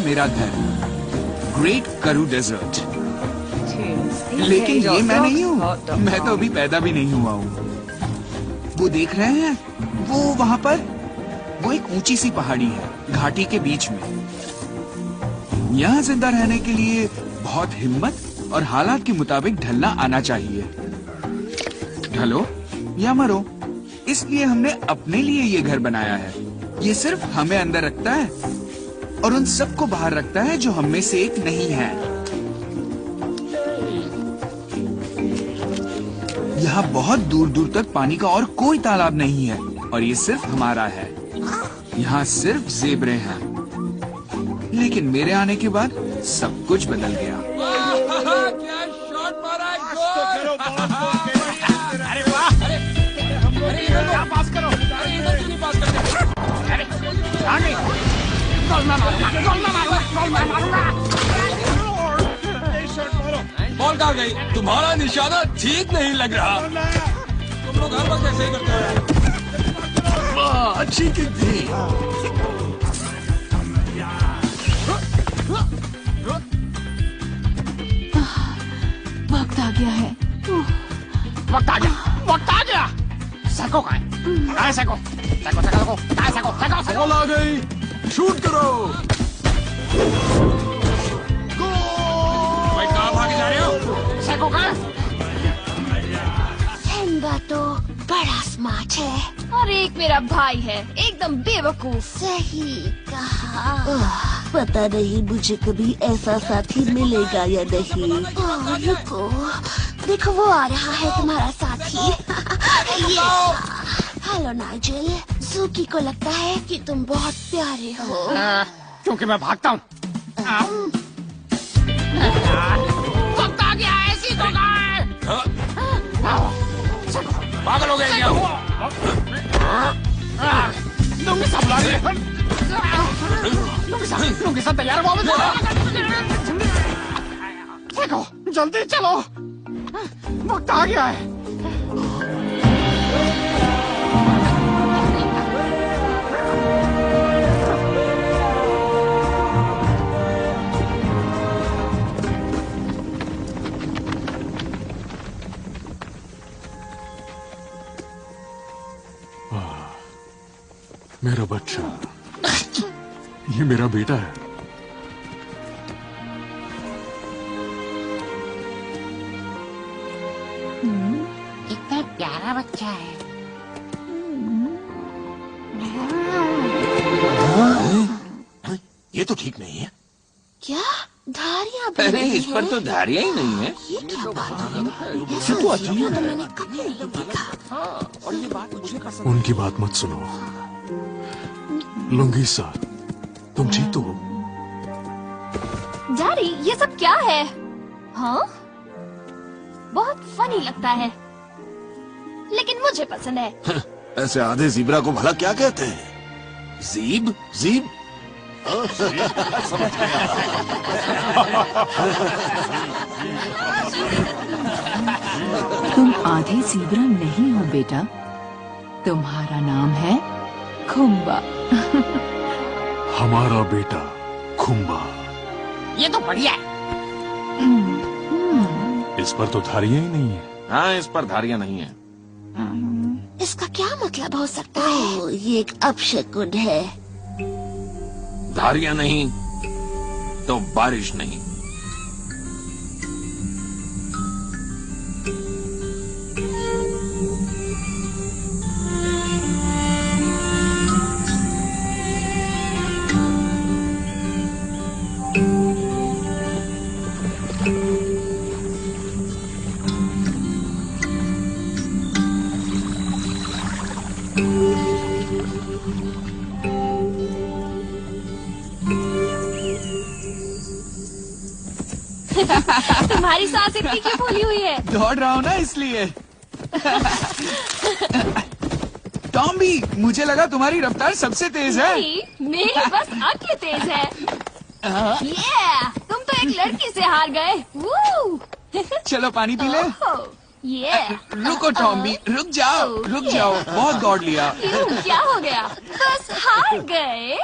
मेरा घर ग्रेट करू डेजर्ट। लेकिन ये मैं नहीं हूँ, मैं तो अभी पैदा भी नहीं हुआ हूँ। वो देख रहे हैं, वो वहाँ पर, वो एक ऊंची सी पहाड़ी है घाटी के बीच में। यहाँ जिंदा रहने के लिए बहुत हिम्मत और हालात के मुताबिक ढलना आना चाहिए। ढलो या मरो, इसलिए हमने अपने लिए ये घर बनाया है। ये सिर्फ हमें अंदर रखता है और उन सबको बाहर रखता है जो हम में से एक नहीं है। यहाँ बहुत दूर दूर तक पानी का और कोई तालाब नहीं है और ये सिर्फ हमारा है। यहाँ सिर्फ ज़ेबरे हैं। लेकिन मेरे आने के बाद सब कुछ बदल गया। क्या शॉट मारा है! अरे वाह! अरे इधर पास करो! अरे इधर क्यों नहीं पास करते? अरे आगे! बॉल कहाँ गई? तुम्हारा निशाना ठीक नहीं लग रहा। तुम लोग हर वक्त ऐसे ही करते हो। वाह, अच्छी किक थी। वक्त आ गया है। वक्त आ गया। वक्त आ गया। सको कहाँ है? सको, सको, सको, सको, सको, सको। बॉल आ गई। शूट करो। भाई कहाँ भागे जा रहे हो? सैको कहाँ? सेंबा तो बड़ा स्मार्ट है और एक मेरा भाई है एकदम बेवकूफ। सही कहा। पता नहीं मुझे कभी ऐसा साथी मिलेगा या नहीं। रुको, देखो वो आ रहा है तुम्हारा साथी। हेलो नाइजेल, ज़ूकी को लगता है कि तुम बहुत प्यारे हो। क्योंकि मैं भागता हूँ। वक्त आ गया है, ऐसी तो पागल हो गए क्या? लुंगी सब तैयार हो? देखो जल्दी चलो, वक्त आ गया है। मेरा बच्चा, ये मेरा बेटा है। कितना प्यारा बच्चा है। ये तो ठीक नहीं है। क्या धारियां भी? अरे इस पर तो धारियां ही नहीं है। ये क्या बात है? ये तो अच्छा तो मैंने कभी नहीं देखा। और ये बात मुझे पसंद। उनकी बात मत सुनो। लुंगीसा, तुम ठीक तो हो? डैडी, ये सब क्या है? हाँ? बहुत फनी लगता है, लेकिन मुझे पसंद है। ऐसे आधे ज़ीब्रा को भला क्या कहते हैं? ज़ीब? ज़ीब? तुम आधे ज़ीब्रा नहीं हो बेटा, तुम्हारा नाम है खुम्बा। हमारा बेटा खुम्बा। ये तो बढ़िया है। इस पर तो धारियां ही नहीं है। हाँ, इस पर धारियां नहीं है। इसका क्या मतलब हो सकता है? ये एक अपशकुन है। धारियां नहीं तो बारिश नहीं। तुम्हारी सांस इतनी क्यों फूली हुई है? दौड़ रहा हूँ ना इसलिए। टॉम भी, मुझे लगा तुम्हारी रफ्तार सबसे तेज है। नहीं, मेरी बस अक्ल तेज है। तुम तो एक लड़की से हार गए। चलो पानी पी ले। रुको टॉम भी, रुक जाओ, बहुत दौड़ लिया। क्यों, क्या हो गया? बस हार गए।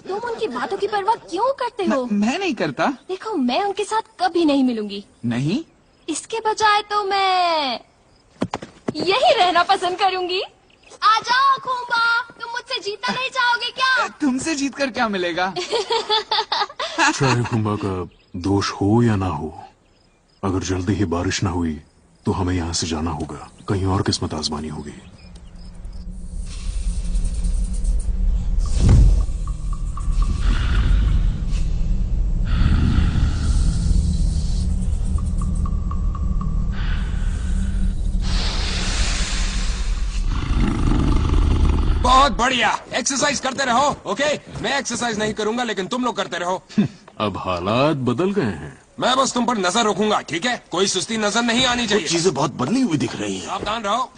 तुम उनकी बातों की परवाह क्यों करते हो? मैं नहीं करता। देखो, मैं उनके साथ कभी नहीं मिलूंगी। नहीं? इसके बजाय तो मैं यही रहना पसंद करूंगी। आ जाओ खूंबा, तुम मुझसे जीतना नहीं चाहोगे क्या? तुमसे जीत कर क्या मिलेगा? चाहे खुंबा का दोष हो या ना हो, अगर जल्दी ही बारिश ना हुई तो हमें यहाँ से जाना होगा। कहीं और किस्मत आजमानी होगी। बहुत बढ़िया, एक्सरसाइज करते रहो। ओके, मैं एक्सरसाइज नहीं करूंगा, लेकिन तुम लोग करते रहो। अब हालात बदल गए हैं। मैं बस तुम पर नजर रखूंगा, ठीक है? कोई सुस्ती नजर नहीं आनी चाहिए। चीजें बहुत बदली हुई दिख रही हैं। सावधान रहो।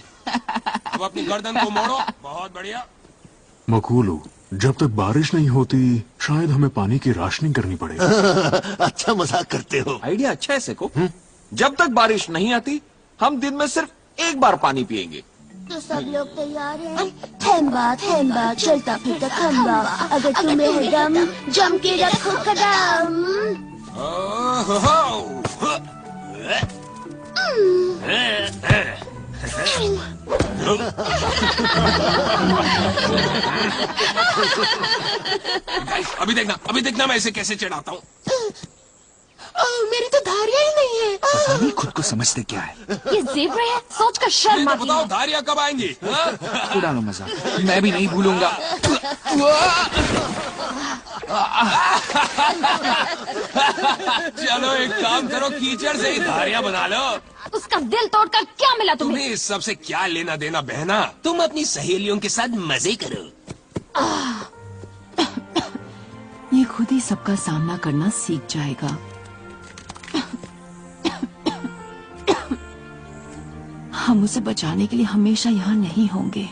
अब अपनी गर्दन को मोड़ो। बहुत बढ़िया। मकूलो, जब तक बारिश नहीं होती शायद हमें पानी की राशनिंग करनी पड़े। अच्छा मजाक करते हो। आइडिया अच्छा है सेको। जब तक बारिश नहीं आती हम दिन में सिर्फ एक बार पानी पिएंगे। तो सब लोग तैयार हैं? थैम्बा चलता फिरता खंबा, अगर तुम्हें है दम जम के रखो कदम। अभी देखना मैं इसे कैसे चढ़ाता हूँ। मेरी तो धारियां ही नहीं है। पता नहीं खुद को समझते क्या है। ये ज़ेब्रा है, सोच कर शर्म आती बताओ है। धारियां कब आएंगी? उड़ा लो मजाक, मैं भी नहीं भूलूंगा। चलो एक काम करो, कीचड़ से ही धारियां बना लो। उसका दिल तोड़कर क्या मिला तुम्हें? तुम्हें इस सब से क्या लेना देना बहना? तुम अपनी सहेलियों के साथ मजे करो। ये खुद ही सबका सामना करना सीख जाएगा। हम उसे बचाने के लिए हमेशा यहाँ नहीं होंगे।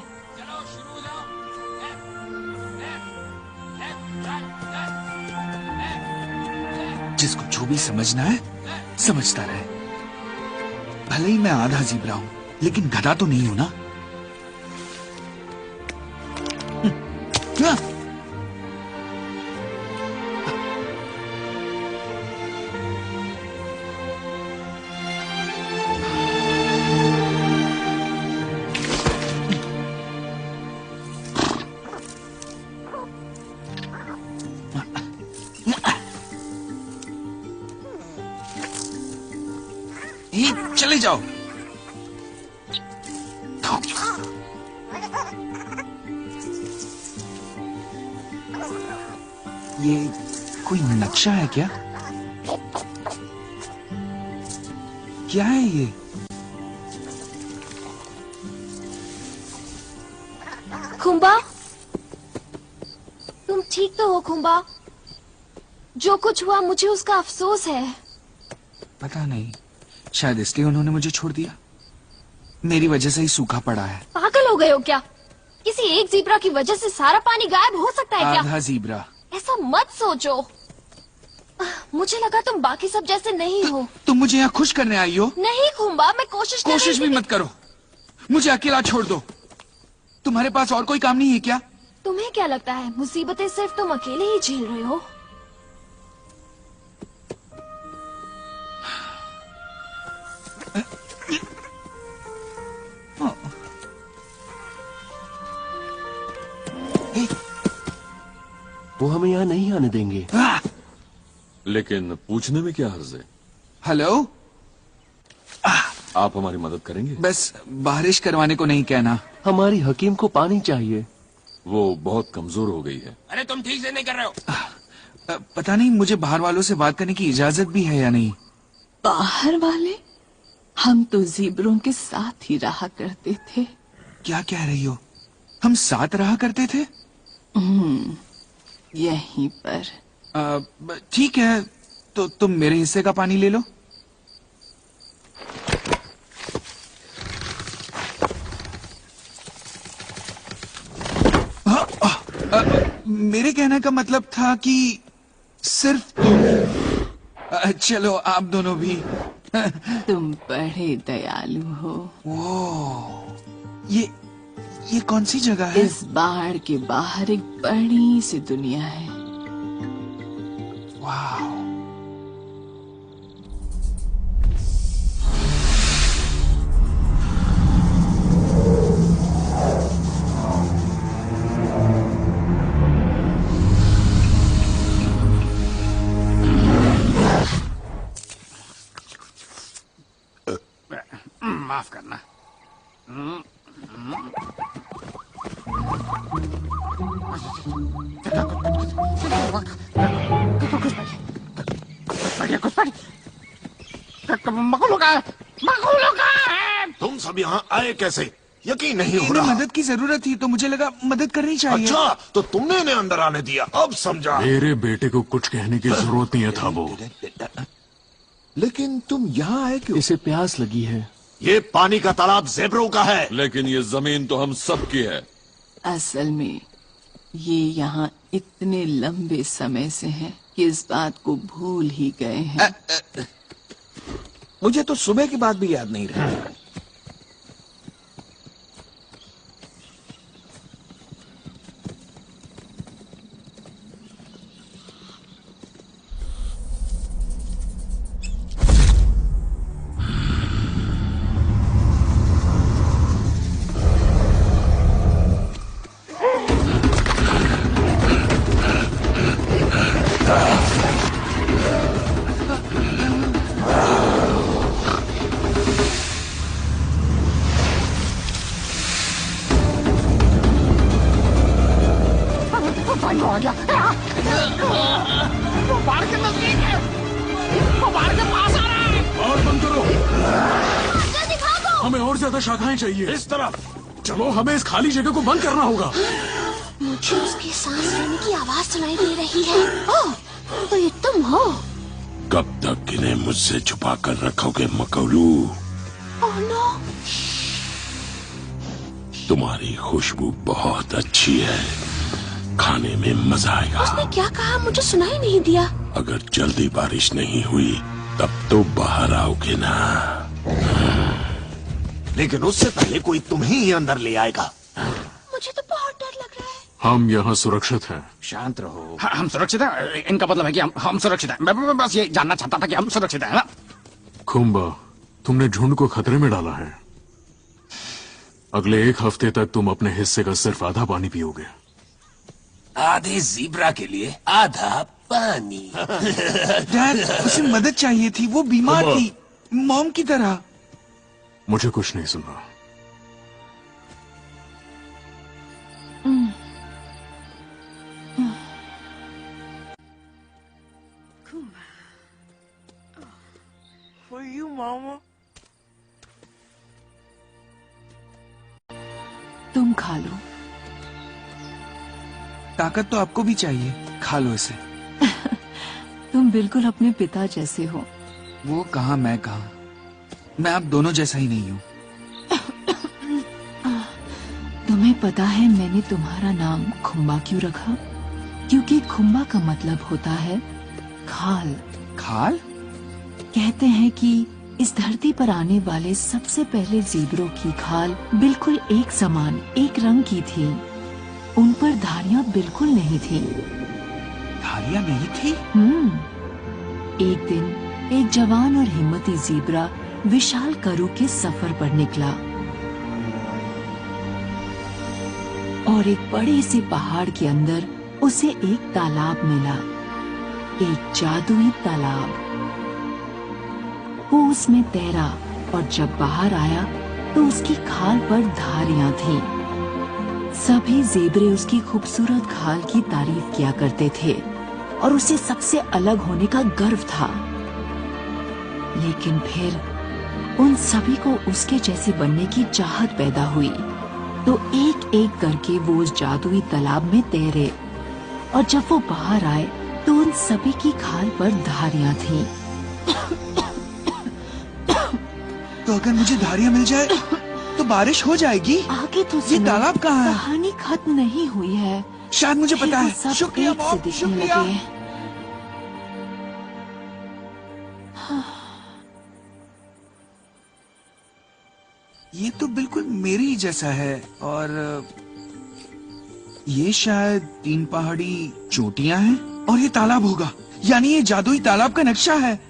जिसको जो भी समझना है समझता रहे। भले ही मैं आधा ज़ीब्रा हूं, लेकिन गधा तो नहीं हूं ना। चले जाओ। ये कोई नक्शा है क्या? क्या है ये? खुंबा, तुम ठीक तो हो खुंबा? जो कुछ हुआ मुझे उसका अफसोस है। पता नहीं, शायद इसलिए उन्होंने मुझे छोड़ दिया। मेरी वजह से ही सूखा पड़ा है। पागल हो गए हो क्या? किसी एक ज़ीब्रा की वजह से सारा पानी गायब हो सकता है क्या? आधा ज़ीब्रा। ऐसा मत सोचो। मुझे लगा तुम बाकी सब जैसे नहीं हो। तुम मुझे यहाँ खुश करने आई हो? नहीं खुंबा, मैं कोशिश भी मत करो। मुझे अकेला छोड़ दो। तुम्हारे पास और कोई काम नहीं है क्या? तुम्हें क्या लगता है मुसीबतें सिर्फ तुम अकेले ही झेल रहे हो? वो हमें यहाँ नहीं आने देंगे। लेकिन पूछने में क्या हर्ज है? हेलो, आप हमारी मदद करेंगे? बस बारिश करवाने को नहीं कहना। हमारी हकीम को पानी चाहिए। वो बहुत कमजोर हो गई है। अरे तुम ठीक से नहीं कर रहे हो। पता नहीं मुझे बाहर वालों से बात करने की इजाजत भी है या नहीं। बाहर वाले? हम तो ज़ीब्रों के साथ ही रहा करते थे। क्या कह रही हो? हम साथ रहा करते थे? यहीं पर। ठीक है, तो तुम मेरे हिस्से का पानी ले लो। मेरे कहने का मतलब था कि सिर्फ तुम। चलो आप दोनों भी। तुम बड़े दयालु हो। ये कौन सी जगह है? इस बाड़ के बाहर एक बड़ी सी दुनिया है। वाह। माफ करना। तुम सब यहाँ आए कैसे? यकीन नहीं हो इन्हें रहा। मदद की जरूरत थी तो मुझे लगा मदद करनी चाहिए। अच्छा, तो तुमने इन्हें अंदर आने दिया, अब समझा। मेरे बेटे को कुछ कहने की जरूरत नहीं है था वो। लेकिन तुम यहाँ आए क्यों? इसे प्यास लगी है। ये पानी का तालाब ज़ेब्रों का है। लेकिन ये जमीन तो हम सब की है। असल में ये यहाँ इतने लंबे समय से हैं कि इस बात को भूल ही गए हैं। मुझे तो सुबह की बात भी याद नहीं रही। आ गया। वो बाढ़ के नजदीक है। वो बाढ़ के पास आ रहा है। और बंद करो। जल्दी भागो। हमें और ज्यादा शाखाएं चाहिए। इस तरफ चलो, हमें इस खाली जगह को बंद करना होगा। मुझे उसकी सांस लेने की आवाज सुनाई दे रही है। ओह, तो ये तुम हो? कब तक इन्हें मुझसे छुपा कर रखोगे मकौलू? Oh no. तुम्हारी खुशबू बहुत अच्छी है, खाने में मजा आएगा। उसने क्या कहा? मुझे सुनाई नहीं दिया। अगर जल्दी बारिश नहीं हुई तब तो बाहर आओगे ना, लेकिन उससे पहले कोई तुम्हें ही अंदर ले आएगा। मुझे तो बहुत डर लग रहा है। हम यहाँ सुरक्षित हैं। शांत रहो। हम सुरक्षित हैं। इनका मतलब है कि हम सुरक्षित हैं। मैं बस ये जानना चाहता था कि हम सुरक्षित हैं ना? खुम्बा, तुमने झुंड को खतरे में डाला है। अगले 1 हफ्ते तक तुम अपने हिस्से का सिर्फ आधा पानी पियोगे। आधे ज़ीब्रा के लिए आधा पानी। डैड, उसे मदद चाहिए थी, वो बीमार थी, मॉम की तरह। मुझे कुछ नहीं सुनना। तुम खा लो। ताकत तो आपको भी चाहिए, खा लो इसे। तुम बिल्कुल अपने पिता जैसे हो। वो कहा, मैं कहा। मैं आप दोनों जैसा ही नहीं हूँ। तुम्हें पता है मैंने तुम्हारा नाम खुम्बा क्यों रखा? क्योंकि खुम्बा का मतलब होता है खाल। खाल? कहते हैं कि इस धरती पर आने वाले सबसे पहले ज़ीब्रों की खाल बिल्कुल एक समान, एक रंग की थी। उन पर धारियां बिल्कुल नहीं थी। धारियां नहीं थी? एक दिन एक जवान और हिम्मती ज़ीब्रा विशाल करू के सफर पर निकला और एक बड़े से पहाड़ के अंदर उसे एक तालाब मिला, एक जादुई तालाब। वो उसमें तैरा और जब बाहर आया तो उसकी खाल पर धारियां थीं। सभी ज़ेबरे उसकी खूबसूरत खाल की तारीफ किया करते थे और उसे सबसे अलग होने का गर्व था। लेकिन फिर उन सभी को उसके जैसे बनने की चाहत पैदा हुई, तो एक एक करके वो उस जादुई तालाब में तैरे और जब वो बाहर आए तो उन सभी की खाल पर धारियां थीं। तो अगर मुझे धारियां मिल जाए तो बारिश हो जाएगी। आगे तो ये तालाब कहाँ है? कहानी खत्म नहीं हुई है। शायद मुझे पता वो है। सब शुक्रिया एक से मॉम, दिखने शुक्रिया। लगे। ये तो बिल्कुल मेरे ही जैसा है और ये शायद 3 पहाड़ी चोटियां हैं और ये तालाब होगा, यानी ये जादुई तालाब का नक्शा है।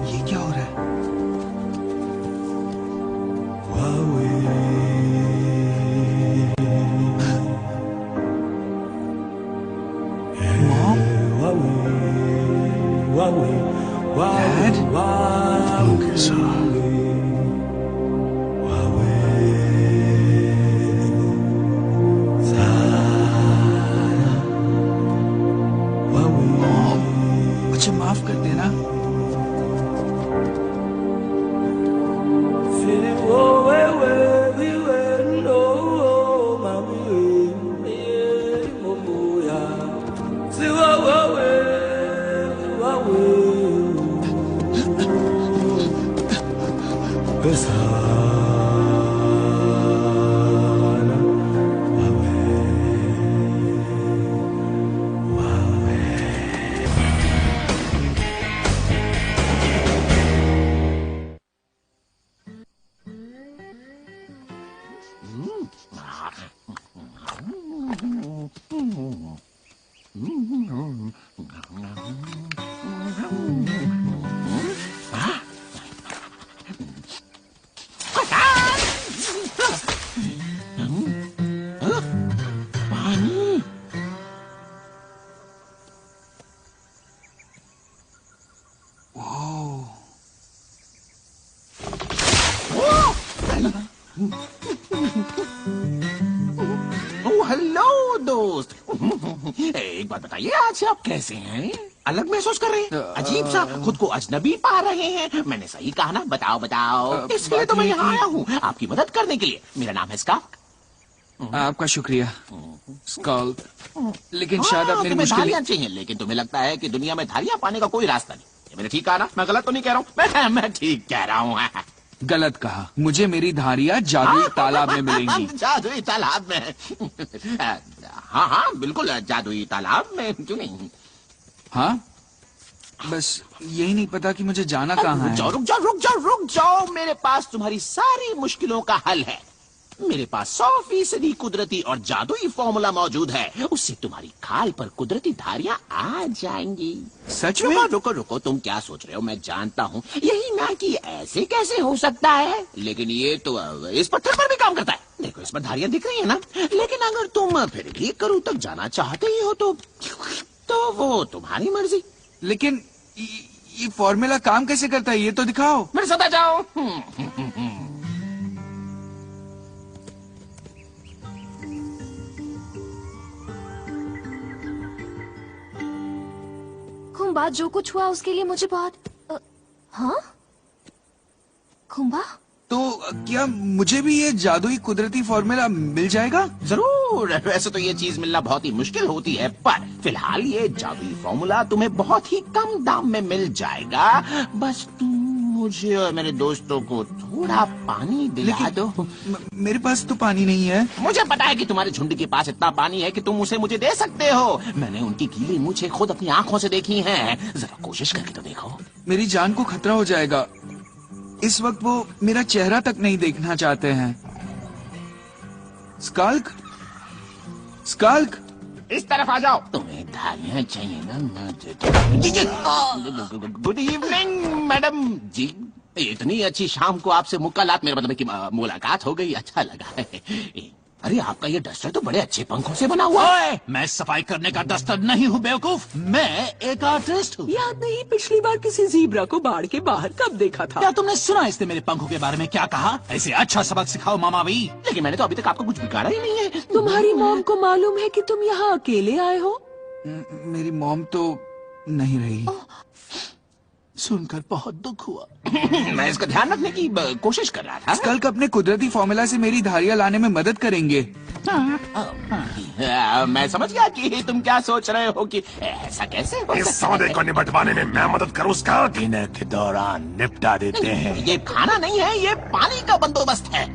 ये क्या हो रहा है? Dad? क्यों कैसा? मुझे माफ कर देना। हेलो दोस्त। एक बात बताइए, आज आप कैसे हैं? अलग महसूस कर रहे हैं? अजीब सा खुद को अजनबी पा रहे हैं? मैंने सही कहा ना? बताओ बताओ। इसलिए तो मैं यहाँ आया हूँ, आपकी मदद करने के लिए। मेरा नाम है स्काल्क। आपका शुक्रिया स्काल्क, लेकिन शायद आप मेरी तुम्हें मुश्किल। धारियां चाहिए, लेकिन तुम्हें लगता है कि दुनिया में धारियां पाने का कोई रास्ता नहीं। ये मैंने ठीक कहा ना? मैं गलत तो नहीं कह रहा हूँ? मैं ठीक कह रहा हूँ। गलत कहा। मुझे मेरी धारियां जादुई तालाब में मिलेंगी। जादुई तालाब में? हाँ हाँ बिल्कुल, जादुई तालाब में, क्यों नहीं? हाँ, बस यही नहीं पता कि मुझे जाना कहाँ है। रुक जाओ। मेरे पास तुम्हारी सारी मुश्किलों का हल है। मेरे पास 100% कुदरती और जादुई फॉर्मूला मौजूद है। उससे तुम्हारी खाल पर कुदरती धारियां आ जाएंगी। सच में? रुको, तुम क्या सोच रहे हो? मैं जानता हूँ यही ना कि ऐसे कैसे हो सकता है, लेकिन ये तो इस पत्थर पर भी काम करता है। देखो, इस पर धारियां दिख रही है ना? लेकिन अगर तुम फिर भी करू तक जाना चाहते ही हो तो वो तुम्हारी मर्जी। लेकिन ये फॉर्मूला काम कैसे करता है, ये तो दिखाओ। मेरे साथ आ जाओ। खुम्बा, जो कुछ हुआ उसके लिए मुझे बहुत हाँ खुम्बा, तो क्या मुझे भी ये जादुई कुदरती फॉर्मूला मिल जाएगा? जरूर। वैसे तो ये चीज मिलना बहुत ही मुश्किल होती है, पर फिलहाल ये जादुई फॉर्मूला तुम्हें बहुत ही कम दाम में मिल जाएगा। बस तुम मुझे और मेरे दोस्तों को थोड़ा पानी दिला दो। मेरे पास तो पानी नहीं है। मुझे पता है कि तुम्हारे झुंड के पास इतना पानी है कि तुम उसे मुझे दे सकते हो। मैंने उनकी गीली मूंछें खुद अपनी आंखों से देखी हैं। जरा कोशिश करके तो देखो। मेरी जान को खतरा हो जाएगा। इस वक्त वो मेरा चेहरा तक नहीं देखना चाहते हैं। स्काल्क, इस तरफ आ जाओ। तुम्हें धारियां चाहिए ना? गुड इवनिंग मैडम जी। इतनी अच्छी शाम को आपसे मुलाकात, मेरा मतलब कि मुलाकात हो गई, अच्छा लगा। अरे आपका ये डस्टर तो बड़े अच्छे पंखों से बना हुआ है। मैं सफाई करने का डस्टर नहीं हूँ बेवकूफ, मैं एक आर्टिस्ट हूँ। याद नहीं पिछली बार किसी ज़ीब्रा को बाढ़ के बाहर कब देखा था? क्या तुमने सुना इसने मेरे पंखों के बारे में क्या कहा? ऐसे अच्छा सबक सिखाओ मामा भी। लेकिन मैंने तो अभी तक आपको कुछ बिगाड़ा ही नहीं है। तुम्हारी मॉम को मालूम है कि तुम यहाँ अकेले आए हो? मेरी मॉम तो नहीं रही। सुनकर बहुत दुख हुआ। मैं इसका ध्यान रखने की कोशिश कर रहा था। स्कल्क अपने कुदरती फॉर्मूला से मेरी धारियां लाने में मदद करेंगे। मैं समझ गया कि तुम क्या सोच रहे हो कि ऐसा कैसे हो इस सौदे को निपटवाने में मैं मदद करूँ उसका। डिनर के दौरान निपटा देते हैं। ये खाना नहीं है, ये पानी का बंदोबस्त है।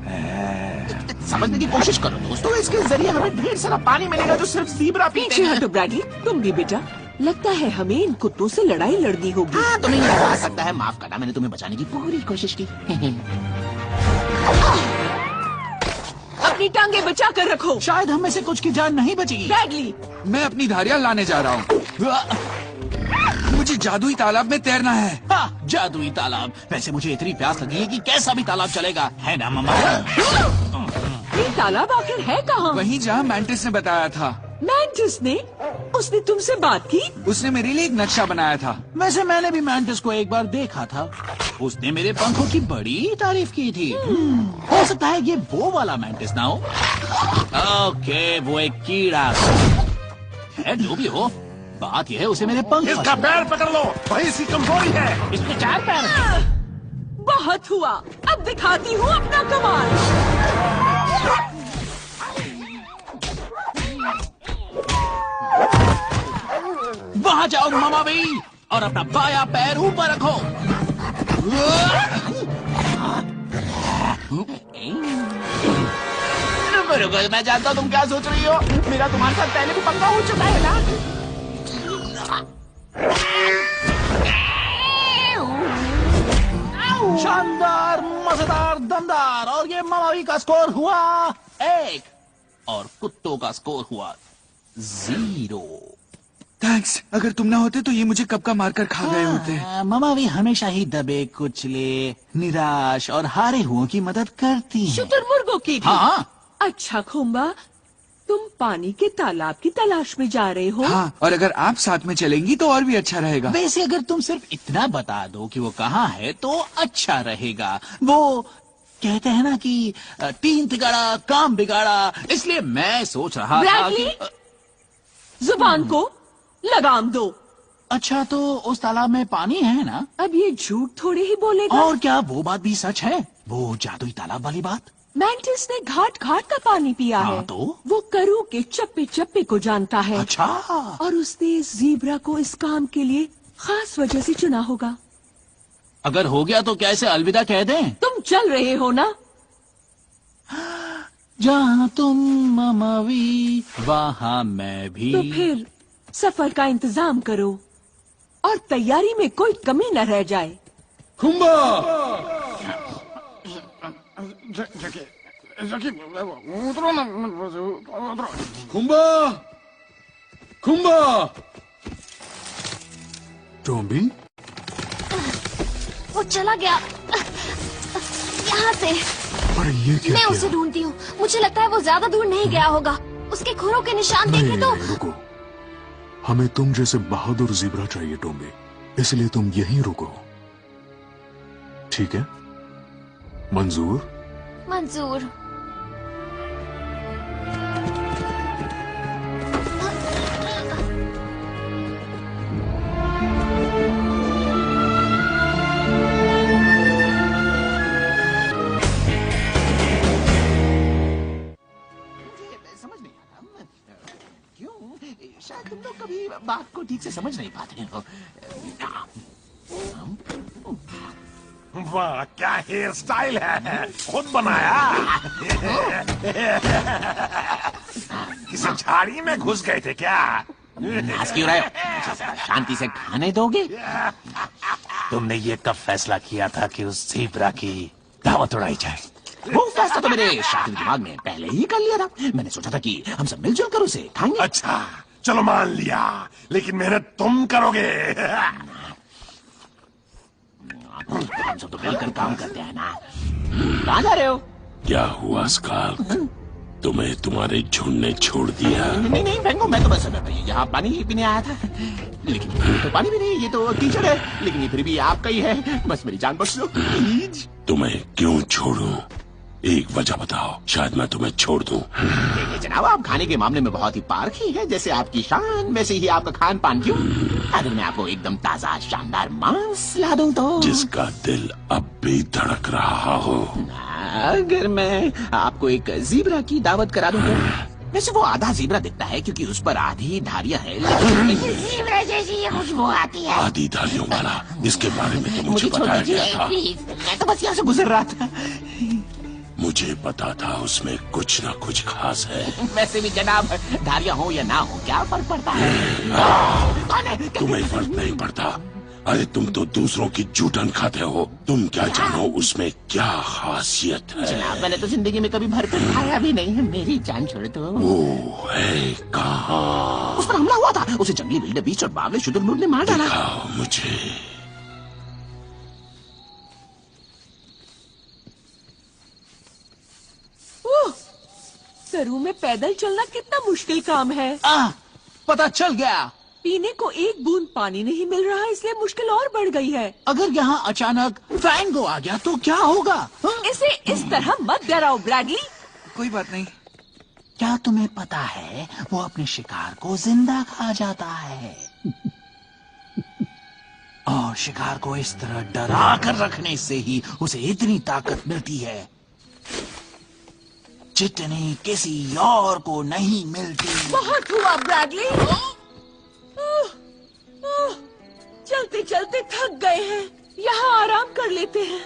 समझने की कोशिश करो दोस्तों, इसके जरिए हमें ढेर सारा पानी मिलेगा जो सिर्फ ज़ीब्रा पीते हैं। हटो ब्रैडली, तुम भी बेटा। लगता है हमें इन कुत्तों से लड़ाई लड़नी होगी। हाँ, तुम्हें ये आ सकता है, माफ करना, मैंने तुम्हें बचाने की पूरी कोशिश की। अपनी टांगे बचा कर रखो। शायद हम में से कुछ की जान नहीं बचेगी। ब्रैडली, मैं अपनी धारियां लाने जा रहा हूँ। मुझे जादुई तालाब में तैरना है। हाँ, जादुई तालाब। वैसे मुझे इतनी प्यास लगी है कि कैसा भी तालाब चलेगा, है ना मामा? ये तालाब आखिर है कहाँ? वहीं जहाँ मैंटिस ने बताया था। मैंटिस ने? उसने तुमसे बात की? उसने मेरे लिए एक नक्शा बनाया था। वैसे मैंने भी मैंटिस को एक बार देखा था। उसने मेरे पंखों की बड़ी तारीफ की थी। हो सकता है ये वो वाला मैंटिस ना हो। ओके, वो एक कीड़ा है। जो भी हो, बात यह है उसे मेरे पंख। इसका पैर पकड़ लो, वही इसकी कमजोरी है। इसमें 4 पैर हैं। बहुत हुआ, अब दिखाती हूँ अपना कमाल। वहाँ जाओ मामा भी, और अपना बायां पैर ऊपर रखो। मैं जानता हूँ तुम क्या सोच रही हो। मेरा तुम्हारे साथ पहले भी पंगा हो चुका है ना। शानदार, मजेदार, दमदार। और ये मामावी का स्कोर हुआ 1 और कुत्तों का स्कोर हुआ 0। थैंक्स, अगर तुम ना होते तो ये मुझे कब का मारकर खा गए होते। मामावी हमेशा ही दबे कुचले, निराश और हारे हुओं की मदद करती है। शुतुरमुर्गों की भी? हाँ। अच्छा खुम्बा, तुम पानी के तालाब की तलाश में जा रहे हो? हाँ, और अगर आप साथ में चलेंगी तो और भी अच्छा रहेगा। वैसे अगर तुम सिर्फ इतना बता दो कि वो कहाँ है तो अच्छा रहेगा। वो कहते हैं ना कि 3 तिगाड़ा काम बिगाड़ा, इसलिए मैं सोच रहा था कि... जुबान को लगाम दो। अच्छा, तो उस तालाब में पानी है ना? अब ये झूठ थोड़ी ही बोलेगा। और क्या वो बात भी सच है, वो जादुई तालाब वाली बात? मैंटिस ने घाट घाट का पानी पिया है। तो वो करू के चप्पे चप्पे को जानता है। अच्छा। और उसने ज़ीब्रा को इस काम के लिए खास वजह से चुना होगा। अगर हो गया तो क्या इसे अलविदा कह दें? तुम चल रहे हो ना? जहाँ तुम मामावी वहाँ मैं भी। तो फिर सफर का इंतजाम करो और तैयारी में कोई कमी न रह जाए। खुम्बा! खुम्बा! खुम्बा! टॉम्बी? वो चला गया यहाँ से। अरे ये क्या मैं किया? उसे ढूंढती हूँ। मुझे लगता है वो ज्यादा दूर नहीं गया होगा। उसके खुरों के निशान नहीं, देखे तो। नहीं, रुको। हमें तुम जैसे बहादुर ज़ीब्रा चाहिए टॉम्बी, इसलिए तुम यहीं रुको, ठीक है? मंजूर? मंजूर। शायद तुम लोग कभी बात को ठीक से समझ नहीं पाते हो। वाह, क्या हेयर स्टाइल है, खुद बनाया। किसी झाड़ी में घुस गए थे क्या? नाच क्यों रहे हो? शांति से खाने दोगे? तुमने ये कब फैसला किया था कि उस ज़ीब्रा की दावत उड़ाई जाए? वो फैसला तो मेरे शातिर दिमाग में पहले ही कर लिया था। मैंने सोचा था कि हम सब मिलजुल कर उसे खाएंगे। अच्छा, चलो मान लिया, लेकिन मेहनत तुम करोगे। हम सब तो मिलकर काम करते हैं ना। कहाँ जा रहे हो? क्या हुआ स्कार्क? तुम्हें तुम्हारे झुंड ने छोड़ दिया? नहीं नहीं वेंगो, मैं तो बस यहाँ पानी पीने आया था। लेकिन ये तो पानी भी नहीं, ये तो कीचड़ है। लेकिन ये फिर भी आपका ही है, बस मेरी जान बख्श लो प्लीज। तुम्हें क्यों छोड़ूं? एक वजह बताओ, शायद मैं तुम्हें छोड़ दूं। देखिए जनाब, आप खाने के मामले में बहुत ही पारखी हैं। जैसे आपकी शान वैसे ही आपका खान पान। क्यों? अगर मैं आपको एकदम ताजा शानदार मांस ला दूं तो? जिसका दिल अब भी धड़क रहा हो। अगर मैं आपको एक जीब्रा की दावत करा दूं तो? वैसे वो आधा जीब्रा दिखता है क्योंकि उस पर आधी धारियां है, लेकिन जीब्रा जैसी खुशबू आती है। आधी धारियों वाला, इसके बारे में तो मुझे बताया गया था। मैं तो बस यहाँ से गुजर रहा था। मुझे पता था उसमें कुछ ना कुछ खास है। वैसे भी जनाब, धारियां हो या ना हो, क्या फर्क पड़ता है? तुम्हें फर्क नहीं पड़ता। अरे तुम तो दूसरों की जूठन खाते हो। तुम क्या जानो उसमें क्या खासियत है? जनाब मैंने तो जिंदगी में कभी भरपेट खाया भी नहीं है। मेरी जान छोड़ दो। वो है कहाँ? उस पर हमला हुआ था। उसे जंगली बिल्डर बीच और बावले शुतुरमुर्ग ने मार डाला। दिखाओ मुझे। करू में पैदल चलना कितना मुश्किल काम है। पता चल गया। पीने को एक बूंद पानी नहीं मिल रहा, इसलिए मुश्किल और बढ़ गई है। अगर यहाँ अचानक फैंगो आ गया तो क्या होगा? इसे इस तरह मत डराओ ब्रैडली। कोई बात नहीं। क्या तुम्हें पता है वो अपने शिकार को जिंदा खा जाता है? और शिकार को इस तरह डरा कर रखने से ही उसे इतनी ताकत मिलती है जितनी किसी और को नहीं मिलती। बहुत हुआ ब्रैडली। चलते चलते थक गए हैं, यहाँ आराम कर लेते हैं।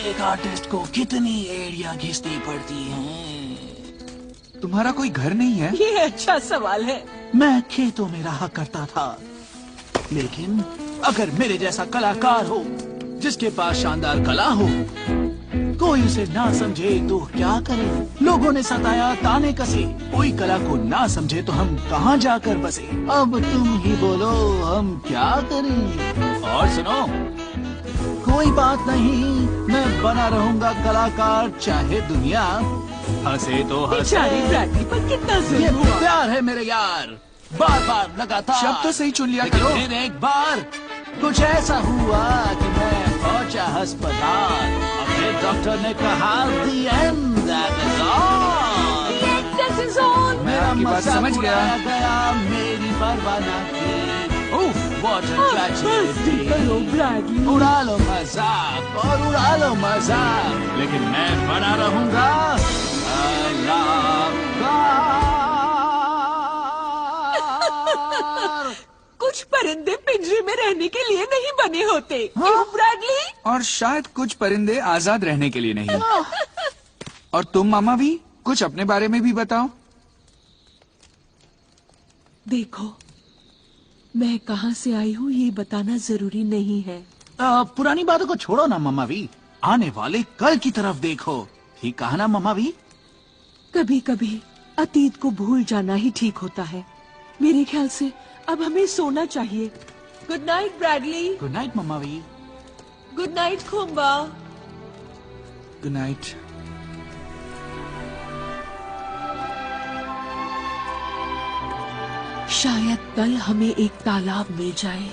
एक आर्टिस्ट को कितनी एड़ियां घिसनी पड़ती हैं। तुम्हारा कोई घर नहीं है? ये अच्छा सवाल है। मैं खेतों में रहा करता था, लेकिन अगर मेरे जैसा कलाकार हो जिसके पास शानदार कला हो, कोई उसे ना समझे तो क्या करे? लोगों ने सताया, ताने कसे, कोई कला को ना समझे तो हम कहाँ जाकर बसे? अब तुम ही बोलो, हम क्या करें? और सुनो, कोई बात नहीं, मैं बना रहूंगा कलाकार, चाहे दुनिया हंसे तो बेचारी ब्रैडली पर कितना ये जुल्म हुआ। प्यार है मेरे यार, बार बार लगातार। शब्द तो सही चुन लिया लेकिन करो। फिर एक बार कुछ ऐसा हुआ कि मैं पहुंचा अस्पताल। अपने डॉक्टर ने कहा the end, that is all। That is all। मैं आपकी बात समझ गया। गया, मेरी परवाह ना की। उफ, what a tragedy। करो ब्रैडली। उड़ा लो मजाक और उड़ा लो मजाक, लेकिन मैं बना रहूंगा कलाकार। कुछ परिंदे पिंजरे में रहने के लिए नहीं बने होते। क्यों ब्रैडली? और शायद कुछ परिंदे आजाद रहने के लिए नहीं। और तुम मामा भी कुछ अपने बारे में भी बताओ। देखो, मैं कहाँ से आई हूँ ये बताना जरूरी नहीं है। पुरानी बातों को छोड़ो ना मम्मा भी, आने वाले कल की तरफ देखो। ठीक कहा ना मम्मा भी? कभी कभी अतीत को भूल जाना ही ठीक होता है। मेरे ख्याल से अब हमें सोना चाहिए। Good night Bradley. Good night mama भी। गुड नाइट खुम्बा। Good night. शायद कल हमें एक तालाब मिल जाए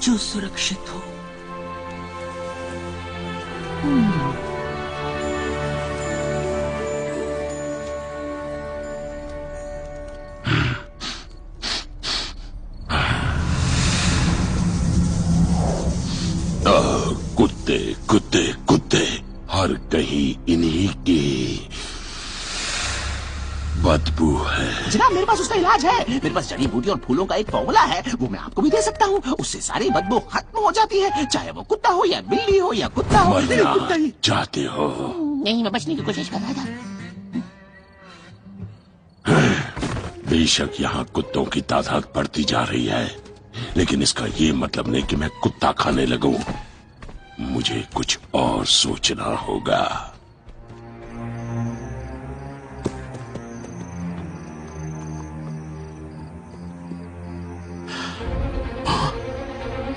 जो सुरक्षित हो। कुत्ते कुत्ते कुत्ते, हर कहीं इन्हीं की बदबू है। जनाब मेरे पास उसका इलाज है। मेरे पास जड़ी बूटी और फूलों का एक फॉर्मूला है, वो मैं आपको भी दे सकता हूँ। उससे सारी बदबू खत्म हो जाती है, चाहे वो कुत्ता हो या बिल्ली हो या कुत्ता हो। मरना चाहते हो? नहीं, मैं बचने की कोशिश कर रहा था। बेशक यहाँ कुत्तों की तादाद बढ़ती जा रही है, लेकिन इसका ये मतलब नहीं कि मैं कुत्ता खाने लगूं। मुझे कुछ और सोचना होगा।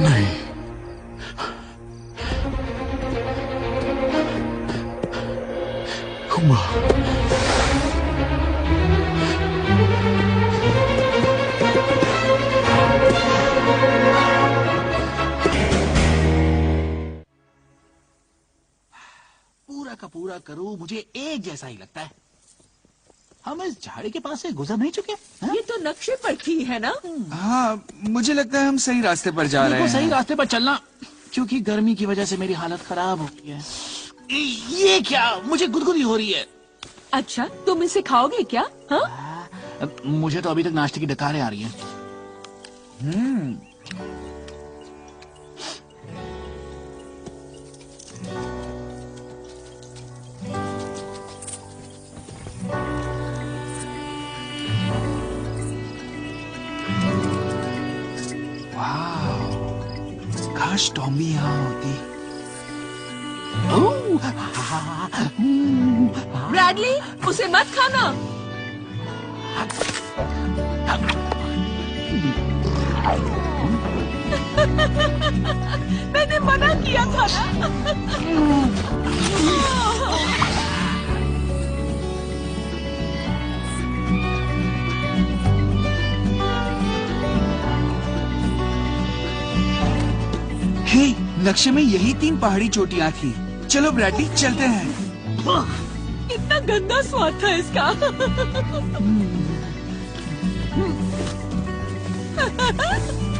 नहीं, खुम्बा। पूरा का पूरा करूँ मुझे एक जैसा ही लगता है। हम इस झाड़ी के पास से गुजर नहीं चुके? ये तो नक्शे पर थी है ना? हाँ, मुझे लगता है हम सही रास्ते पर जा रहे हैं। सही रास्ते पर चलना, क्योंकि गर्मी की वजह से मेरी हालत खराब हो गई है। ये क्या, मुझे गुदगुदी हो रही है। अच्छा, तुम इसे खाओगे क्या? हाँ? मुझे तो अभी तक नाश्ते की डकारें आ रही हैं। काश टॉमी यहाँ होती। ब्रैडली, उसे मत खाना। मैंने मना किया था ना। हे, नक्शे में यही 3 पहाड़ी चोटियां थी। चलो ब्रैडली, चलते हैं। कितना गंदा स्वाद था इसका।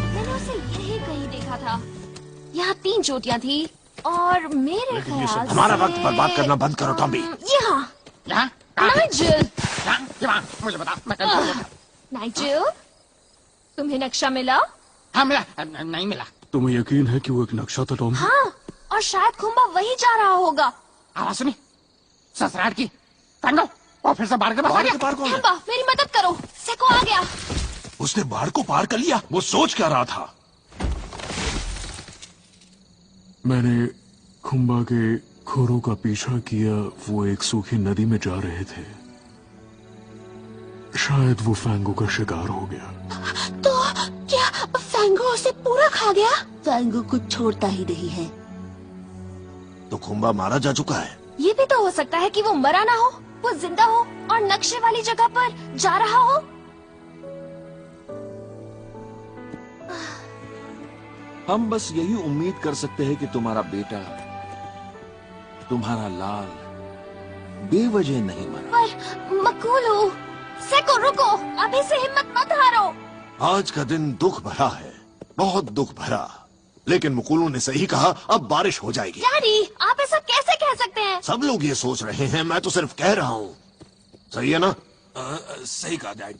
मैंने उसे यही कहीं देखा था। यहाँ 3 चोटियां थी और मेरे ख्याल से हमारा वक्त बर्बाद करना बंद करो टॉमी। यहाँ नाइजेल, मुझे बता, मैं नाइजेल, तुम्हें नक्शा मिला? हाँ मिला, नहीं मिला। तुम्हें यकीन है कि वो एक नक्शा था टॉमी? हाँ, और शायद खुम्बा वही जा रहा होगा। आवाज सुनी? ससुराल की। फैंगो, वो फिर से बाढ़ के पास आ गया। खुम्बा, मेरी मदद करो। सेको आ गया। उसने बाढ़ को पार कर लिया। वो सोच क्या रहा था? मैंने खुम्बा के खोरों का पीछा किया। वो एक सूखी नदी में जा रहे थे। शायद वो फैंगो का शिकार हो गया। तो क्या फैंगो उसे पूरा खा गया? फैंगो कुछ छोड़ता ही नहीं है। तो खुम्बा मारा जा चुका है। ये भी तो हो सकता है कि वो मरा ना हो, वो जिंदा हो और नक्शे वाली जगह पर जा रहा हो। हम बस यही उम्मीद कर सकते हैं कि तुम्हारा बेटा, तुम्हारा लाल, बेवजह नहीं मरा। पर मकूलू, सेको रुको, अभी से हिम्मत मत हारो। आज का दिन दुख भरा है, बहुत दुख भरा। लेकिन मुकुलू ने सही कहा, अब बारिश हो जाएगी। डैडी, आप ऐसा कैसे कह सकते हैं? सब लोग ये सोच रहे हैं, मैं तो सिर्फ कह रहा हूँ। सही है ना? सही कहा डैड।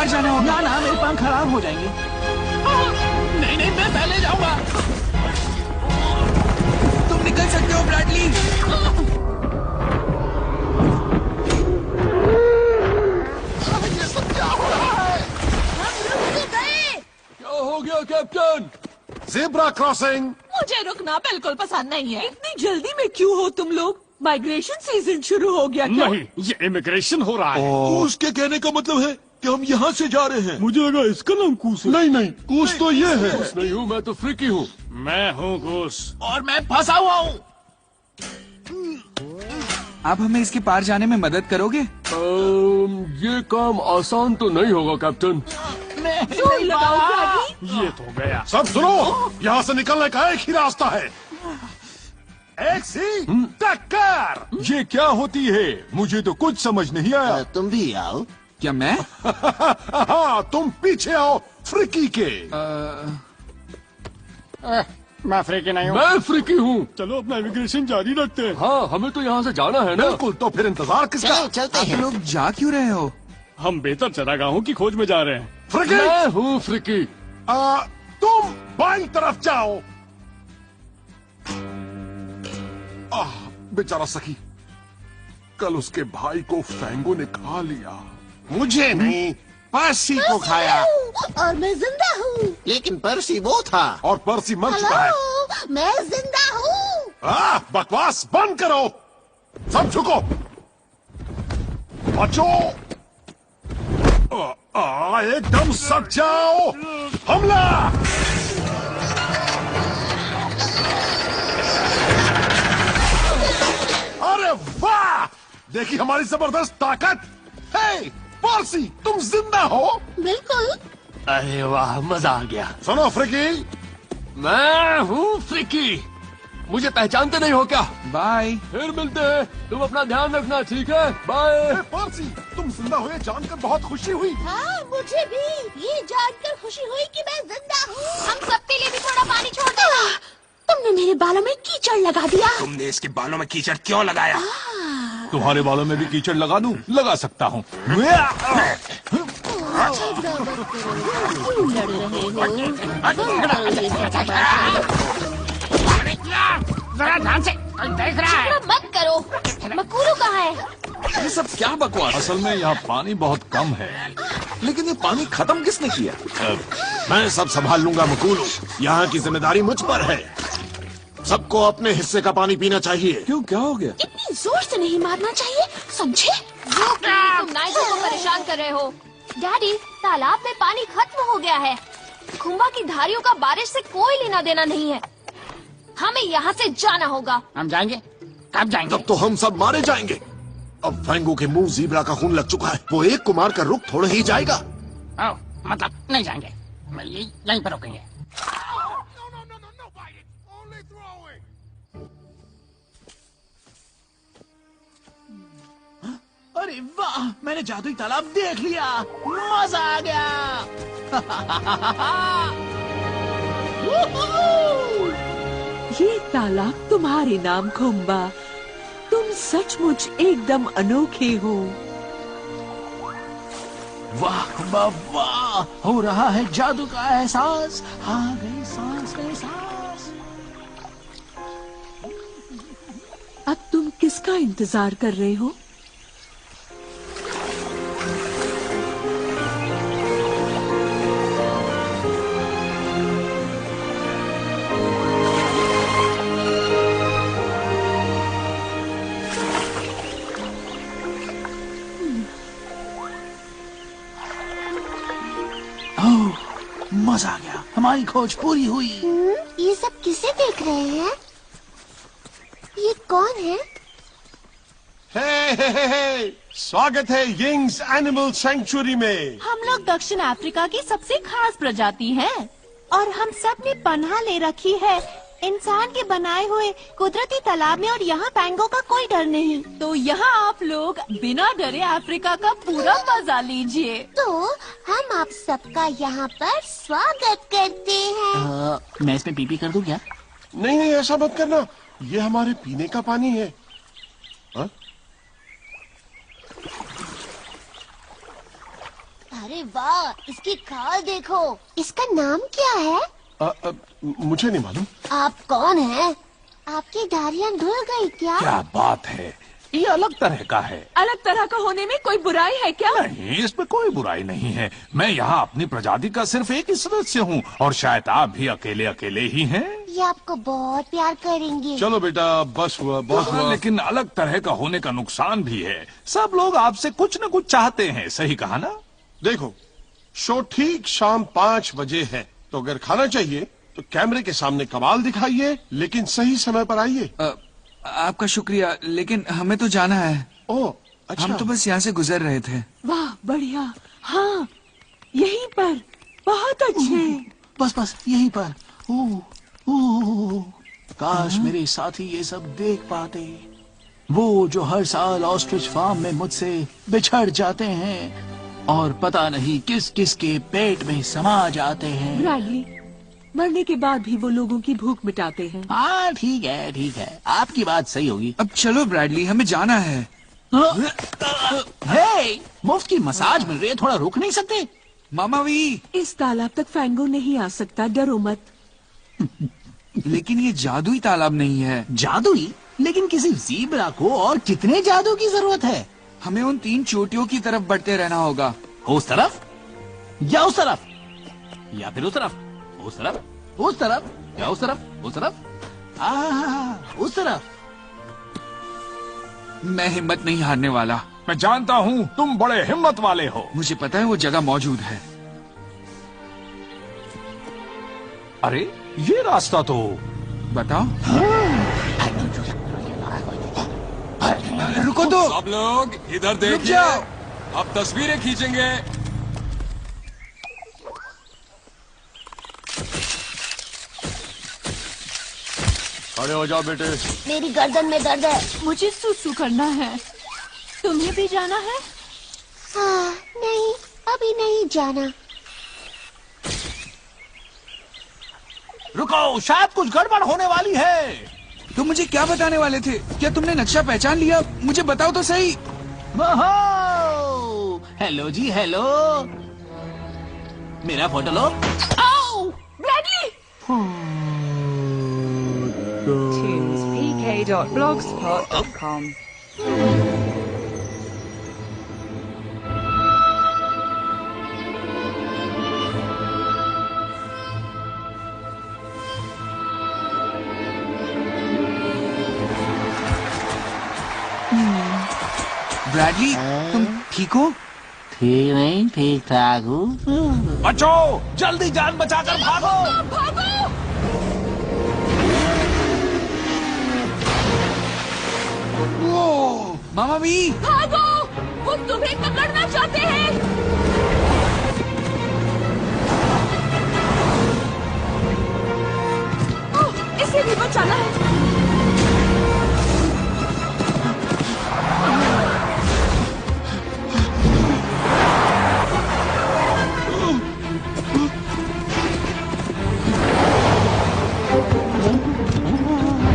जाना होगा। ना मेरे पांव खराब हो जाएंगे। नहीं, मैं पहले जाऊंगा। तुम निकल सकते हो ब्रैडली। ये सब क्या हो रहा है? हम रुक गए। क्या हो गया कैप्टन? Zebra crossing. मुझे रुकना बिल्कुल पसंद नहीं है। इतनी जल्दी में क्यों हो तुम लोग? माइग्रेशन सीजन शुरू हो गया क्या? नहीं, ये इमिग्रेशन हो रहा है। उसके कहने का मतलब है कि हम यहाँ से जा रहे हैं। मुझे लगा इसका नाम कूस है। नहीं, कूस तो ये है। कूस नहीं हूँ, मैं तो फ्रिकी हूँ। मैं हूँ कूस। और मैं फंसा हुआ हूँ। आप हमें इसके पार जाने में मदद करोगे? ये काम आसान तो नहीं होगा कैप्टन। जोर लगाओ ब्रैडली। ये तो गया। सब सुनो, यहाँ से निकलने का एक ही रास्ता है। एक सी टक्कर। ये क्या होती है? मुझे तो कुछ समझ नहीं आया। तुम भी आओ। क्या मैं? हाँ, तुम पीछे आओ फ्रिकी के। मैं फ्रिकी नहीं हूँ। मैं फ्रिकी हूँ। चलो अपना इमिग्रेशन जारी रखते हैं। हाँ, हमें तो यहाँ से जाना है ना। बिल्कुल, तो फिर इंतजार किसका? चलते हैं। आप लोग जा क्यों रहे हो? हम बेहतर चरागाहों की खोज में जा रहे हैं। फ्रिकी, मैं हूँ फ्रिकी। तुम बाईं तरफ जाओ। बेचारा सखी, कल उसके भाई को फैंगो ने खा लिया। मुझे नहीं, पर्सी को खाया। और मैं जिंदा हूँ। लेकिन पर्सी वो था। और पर्सी मर चुका है। मैं जिंदा हूँ। बकवास बंद करो। सब झुको। बचो। एकदम सट जाओ। हमला। अरे वाह, देखी हमारी जबरदस्त ताकत। हे पर्सी, तुम जिंदा हो? बिल्कुल। अरे वाह, मजा आ गया। सुनो फ्रिकी, मैं हूँ फ्रिकी। मुझे पहचानते नहीं हो क्या? बाय। फिर मिलते हैं। तुम अपना ध्यान रखना, ठीक है? बाय। पर्सी, तुम जिंदा हुए जानकर बहुत खुशी हुई। हाँ, मुझे भी ये जानकर खुशी हुई कि मैं जिंदा हूँ। हम सबके लिए भी थोड़ा पानी छोड़ देना। तुमने मेरे बालों में कीचड़ लगा दिया। तुमने इसके बालों में कीचड़ क्यों लगाया? तुम्हारे बालों में भी कीचड़ लगा दूं? लगा सकता हूँ। जरा ध्यान से, कोई देख रहा है? मत करो। मकूरू कहाँ है? ये सब क्या बकवास? असल में यहाँ पानी बहुत कम है। लेकिन ये पानी खत्म किसने किया? मैं सब संभाल लूंगा मकूलू। यहाँ की जिम्मेदारी मुझ पर है। सबको अपने हिस्से का पानी पीना चाहिए। क्यों, क्या हो गया? इतनी जोर से नहीं मारना चाहिए, समझे? तुम नाइजो को परेशान कर रहे हो। डैडी, तालाब में पानी खत्म हो गया है। खुम्बा की धारियों का बारिश से कोई लेना देना नहीं है। हमें यहाँ से जाना होगा। हम जाएंगे? कब जाएंगे? तब तो हम सब मारे जाएंगे। अब फैंगो के मुंह ज़ीब्रा का खून लग चुका है। वो एक को मारकर रुक थोड़ा ही जाएगा। मतलब नहीं जाएंगे, यहीं पर रुकेंगे। अरे वाह, मैंने जादुई तालाब देख लिया। मजा आ गया। ये तालाब तुम्हारे नाम खुम्बा। तुम सचमुच एकदम अनोखे हो। वाह खुम्बा वाह, हो रहा है जादू का एहसास। आ गई सांस में सांस। अब तुम किसका इंतजार कर रहे हो? मजा आ गया, हमारी खोज पूरी हुई। ये सब किसे देख रहे हैं? ये कौन है? हे, स्वागत है यिंग्स एनिमल सैंक्चुरी में। हम लोग दक्षिण अफ्रीका की सबसे खास प्रजाति हैं और हम सब ने पनाह ले रखी है इंसान के बनाए हुए कुदरती तालाब में, और यहाँ पैंगो का कोई डर नहीं। तो यहाँ आप लोग बिना डरे अफ्रीका का पूरा मजा लीजिए। तो हम आप सबका यहाँ पर स्वागत करते हैं। मैं इसमें पीपी कर दूं क्या? नहीं नहीं, ऐसा मत करना। ये हमारे पीने का पानी है। अरे वाह, इसकी खाल देखो। इसका नाम क्या है? मुझे नहीं मालूम। आप कौन हैं? आपकी धारियाँ धुल गई क्या? क्या बात है, ये अलग तरह का है। अलग तरह का होने में कोई बुराई है क्या? नहीं, इसमें कोई बुराई नहीं है। मैं यहाँ अपनी प्रजाति का सिर्फ एक ही सदस्य हूँ और शायद आप भी अकेले अकेले ही हैं। ये आपको बहुत प्यार करेंगे। चलो बेटा, बस हुआ, बहुत हुआ। लेकिन अलग तरह का होने का नुकसान भी है। सब लोग आपसे कुछ न कुछ चाहते हैं, सही कहा ना? देखो, शो ठीक शाम 5 बजे है, तो अगर खाना चाहिए तो कैमरे के सामने कमाल दिखाइए, लेकिन सही समय पर आइए। आपका शुक्रिया, लेकिन हमें तो जाना है। ओह, अच्छा। हम तो बस यहाँ से गुजर रहे थे। वाह बढ़िया। हाँ, यहीं पर। बहुत अच्छे। बस बस यहीं पर। काश मेरे साथी ये सब देख पाते, वो जो हर साल ऑस्ट्रिच फार्म में मुझसे बिछड़ जाते हैं और पता नहीं किस किस के पेट में समा जाते हैं। ब्रैडली, मरने के बाद भी वो लोगों की भूख मिटाते हैं। हाँ ठीक है, आपकी बात सही होगी। अब चलो ब्रैडली, हमें जाना है। हे, मुफ्त की मसाज मिल रही है, थोड़ा रुक नहीं सकते? मामा वी, इस तालाब तक फैंगो नहीं आ सकता, डरो मत। लेकिन ये जादुई तालाब नहीं है। जादुई? लेकिन किसी ज़ीब्रा को और कितने जादू की जरूरत है? हमें उन 3 चोटियों की तरफ बढ़ते रहना होगा। उस तरफ या उस तरफ या फिर उस तरफ? उस तरफ, उस तरफ या उस तरफ? उस तरफ, उस तरफ। मैं हिम्मत नहीं हारने वाला। मैं जानता हूँ तुम बड़े हिम्मत वाले हो। मुझे पता है वो जगह मौजूद है। अरे ये रास्ता तो बताओ। रुको तो। सब लोग इधर देखिए, अब तस्वीरें खींचेंगे। खड़े हो जाओ बेटे। मेरी गर्दन में दर्द है। मुझे सुसु करना है। तुम्हें भी जाना है? हाँ, नहीं, अभी नहीं जाना। रुको, शायद कुछ गड़बड़ होने वाली है। तुम मुझे क्या बताने वाले थे? क्या तुमने नक्शा पहचान लिया? मुझे बताओ तो सही। हेलो जी, हेलो। मेरा फोटो लो। ब्रैडली! TunesPK.blogspot.com ब्रैडली, तुम ठीक हो? ठीक नहीं, ठीक ठाक हूँ। बच्चों, जल्दी जान बचाकर भागो! वो मामा भी भागो! वो तुम्हें पकड़ना चाहते हैं। इसे भी बचाना है।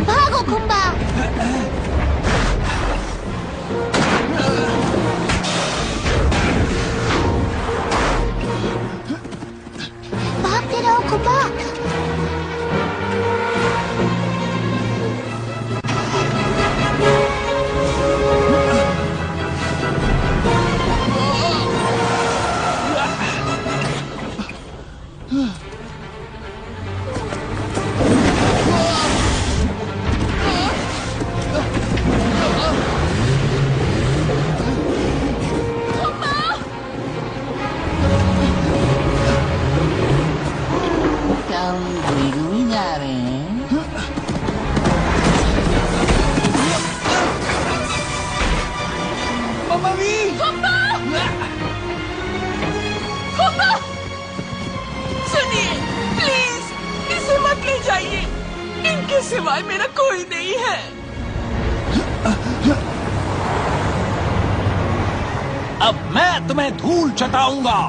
भागो खुम्बा। भागते रहो खुम्बा। जा रहे हैं। मामा भी सुनिए, प्लीज इसे मत ले जाइए। इनके सिवाय मेरा कोई नहीं है। अब मैं तुम्हें धूल चटाऊंगा।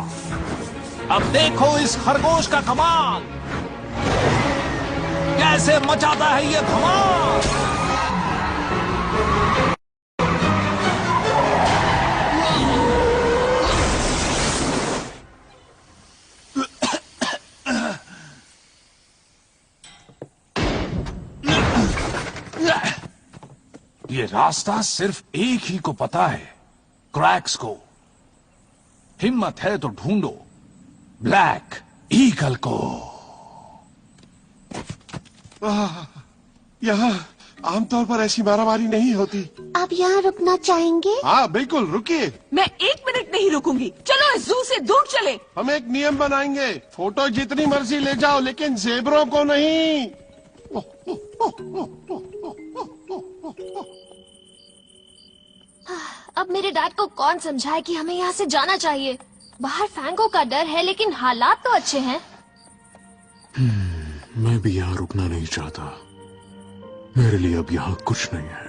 अब देखो इस खरगोश का कमाल, कैसे मचाता है ये धमाल। ये रास्ता सिर्फ एक ही को पता है, क्रैक्स को। हिम्मत है तो ढूंढो ब्लैक ईगल को। यहाँ आमतौर पर ऐसी मारामारी नहीं होती। आप यहाँ रुकना चाहेंगे? हाँ बिल्कुल, रुकिए। मैं 1 मिनट नहीं रुकूंगी। चलो इस जू से दूर चले। हम एक नियम बनाएंगे, फोटो जितनी मर्जी ले जाओ लेकिन जेबरों को नहीं। अब मेरे डैड को कौन समझाए कि हमें यहाँ से जाना चाहिए। बाहर फैंगो का डर है लेकिन हालात तो अच्छे हैं। मैं भी यहाँ रुकना नहीं चाहता, मेरे लिए अब यहाँ कुछ नहीं है।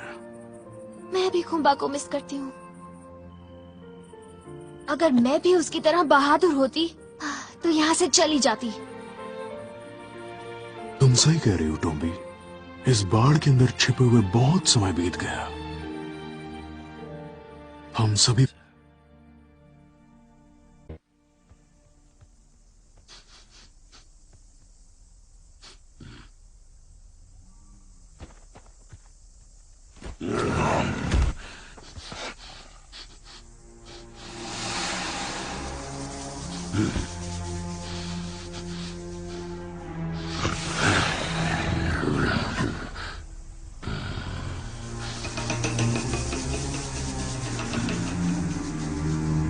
मैं भी खुम्बा को मिस करती हूँ। अगर मैं भी उसकी तरह बहादुर होती तो यहाँ से चली जाती। तुम सही कह रही हो टोम्बी। इस बाढ़ के अंदर छिपे हुए बहुत समय बीत गया। हम सभी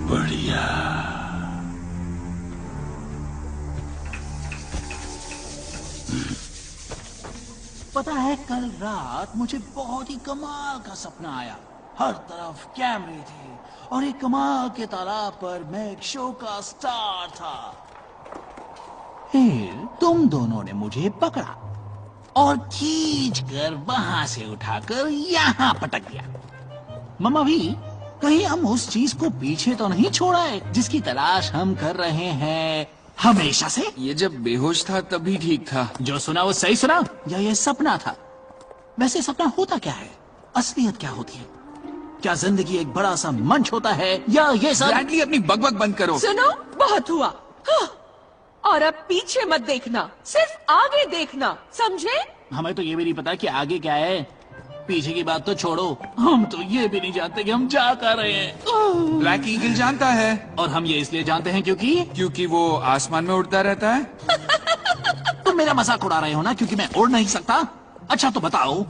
बढ़िया। पता है, कल रात मुझे बहुत ही कमाल का सपना आया। हर तरफ कैमरे थे और एक कमाल के तालाब पर मैं एक शो का स्टार था। फिर तुम दोनों ने मुझे पकड़ा और खींचकर वहां से उठाकर यहाँ पटक दिया। मम्मा भी, कहीं हम उस चीज को पीछे तो नहीं छोड़ा है जिसकी तलाश हम कर रहे हैं हमेशा से? ये जब बेहोश था तभी ठीक था। जो सुना वो सही सुना या ये सपना था? वैसे सपना होता क्या है? असलियत क्या होती है? क्या जिंदगी एक बड़ा सा मंच होता है या ये सब? ब्रैडली, अपनी बकबक बंद करो। सुनो, बहुत हुआ। हाँ। और अब पीछे मत देखना, सिर्फ आगे देखना, समझे? हमें तो ये भी नहीं पता कि आगे क्या है। पीछे की बात तो छोड़ो, हम तो ये भी नहीं जानते कि हम जा कर रहे हैं। ब्लैक ईगल जानता है। और हम ये इसलिए जानते हैं क्योंकि वो आसमान में उड़ता रहता है। तुम मेरा मजाक उड़ा रहे हो ना, क्योंकि मैं उड़ नहीं सकता? अच्छा तो बताओ,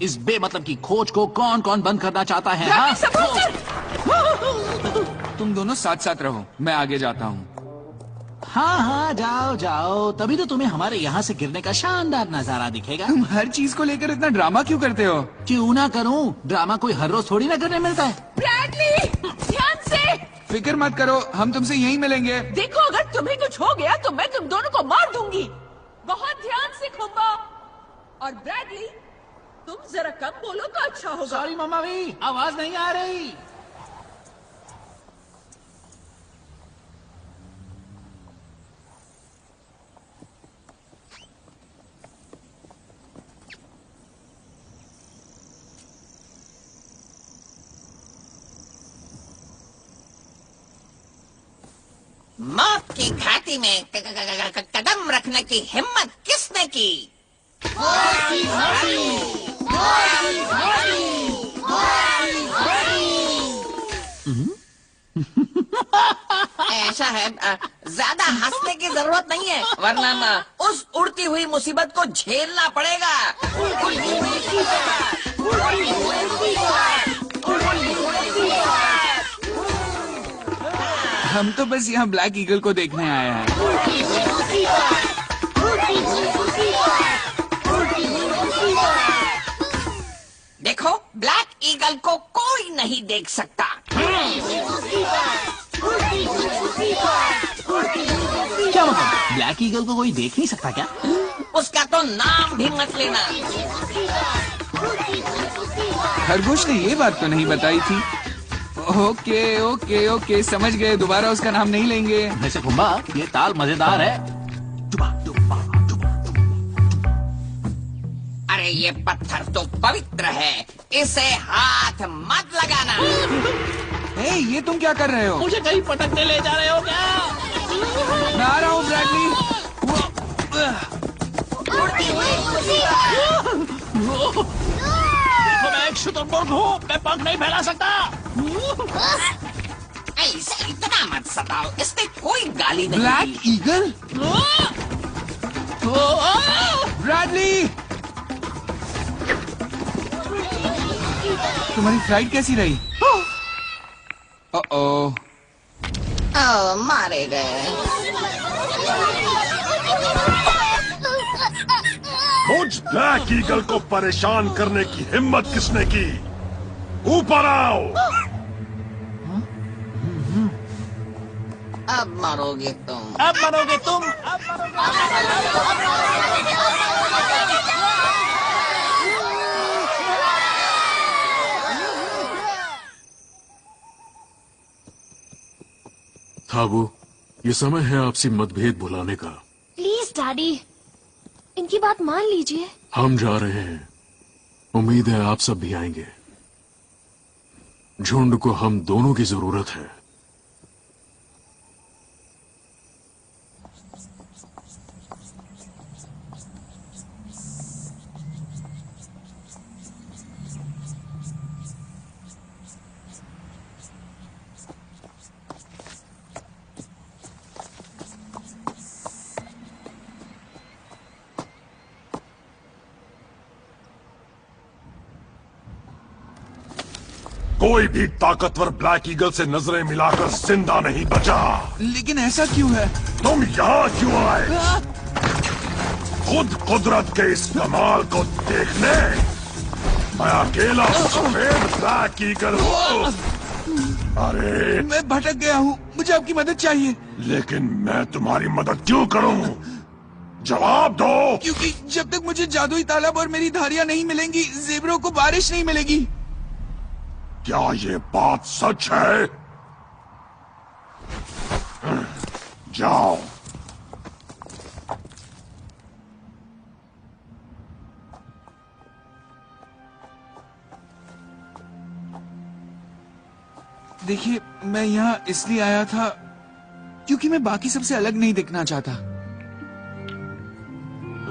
इस बेमतलब की खोज को कौन कौन बंद करना चाहता है? हाँ? तुम दोनों साथ साथ रहो, मैं आगे जाता हूँ। हाँ हाँ, जाओ जाओ, तभी तो तुम्हें हमारे यहाँ से गिरने का शानदार नजारा दिखेगा। तुम हर चीज को लेकर इतना ड्रामा क्यों करते हो? क्यों ना करूँ, ड्रामा कोई हर रोज थोड़ी ना करने मिलता है। ब्रैडली, ध्यान से। फिक्र मत करो, हम तुमसे यहीं मिलेंगे। देखो, अगर तुम्हें कुछ हो गया तो मैं तुम दोनों को मार दूंगी। बहुत ध्यान से खुम्बा। और ब्रैडली, तुम जरा कम बोलो तो अच्छा होगा। सॉरी मम्मा भी, आवाज नहीं आ रही। मौत की घाटी में कदम रखने की हिम्मत किसने की? ऐसा है, ज्यादा हंसने की जरूरत नहीं है, वरना उस उड़ती हुई मुसीबत को झेलना पड़ेगा। हम तो बस यहाँ ब्लैक ईगल को देखने आए हैं। देखो, ब्लैक ईगल को कोई नहीं देख सकता। क्या मतलब, ब्लैक ईगल को कोई देख नहीं सकता क्या? उसका तो नाम भी मत लेना। खरगोश ने ये बात तो नहीं बताई थी। ओके ओके ओके, समझ गए, दोबारा उसका नाम नहीं लेंगे। वैसे खुम्बा, ये ताल मजेदार है। अरे ये पत्थर तो पवित्र है, इसे हाथ मत लगाना। ए, ये तुम क्या कर रहे हो? मुझे कहीं पटकने ले जा रहे हो क्या? मैं आ रहा हूँ ब्रैडली। देखो, मैं एक शुतुरमुर्ग हूँ, मैं पंख नहीं फैला सकता। ऐसे इतना मत सताओ, इसने कोई गाली नहीं ब्लैक ईगल? ब्रैडली, तुम्हारी फ्लाइट कैसी रही? ओ, मारे गए। मुझ ब्लैक ईगल को परेशान करने की हिम्मत किसने की? ऊपर आओ। अब मरोगे तुम। अब मरोगे तुम। थाबू, ये समय है आपसी मतभेद भुलाने का। प्लीज डैडी, इनकी बात मान लीजिए। हम जा रहे हैं, उम्मीद है आप सब भी आएंगे। झुंड को हम दोनों की जरूरत है। कोई भी ताकतवर ब्लैक ईगल से नजरें मिलाकर जिंदा नहीं बचा। लेकिन ऐसा क्यों है? तुम यहाँ क्यों आए? खुद कुदरत के इस कमाल को देखने। मैं अकेला सफेद ब्लैक ईगल हूँ। अरे मैं भटक गया हूँ, मुझे आपकी मदद चाहिए। लेकिन मैं तुम्हारी मदद क्यों करूँ? जवाब दो। क्योंकि जब तक मुझे जादुई तालाब और मेरी धारियां नहीं मिलेंगी, ज़ेबरों को बारिश नहीं मिलेगी। क्या ये बात सच है? जाओ। देखिए, मैं यहाँ इसलिए आया था क्योंकि मैं बाकी सबसे अलग नहीं दिखना चाहता।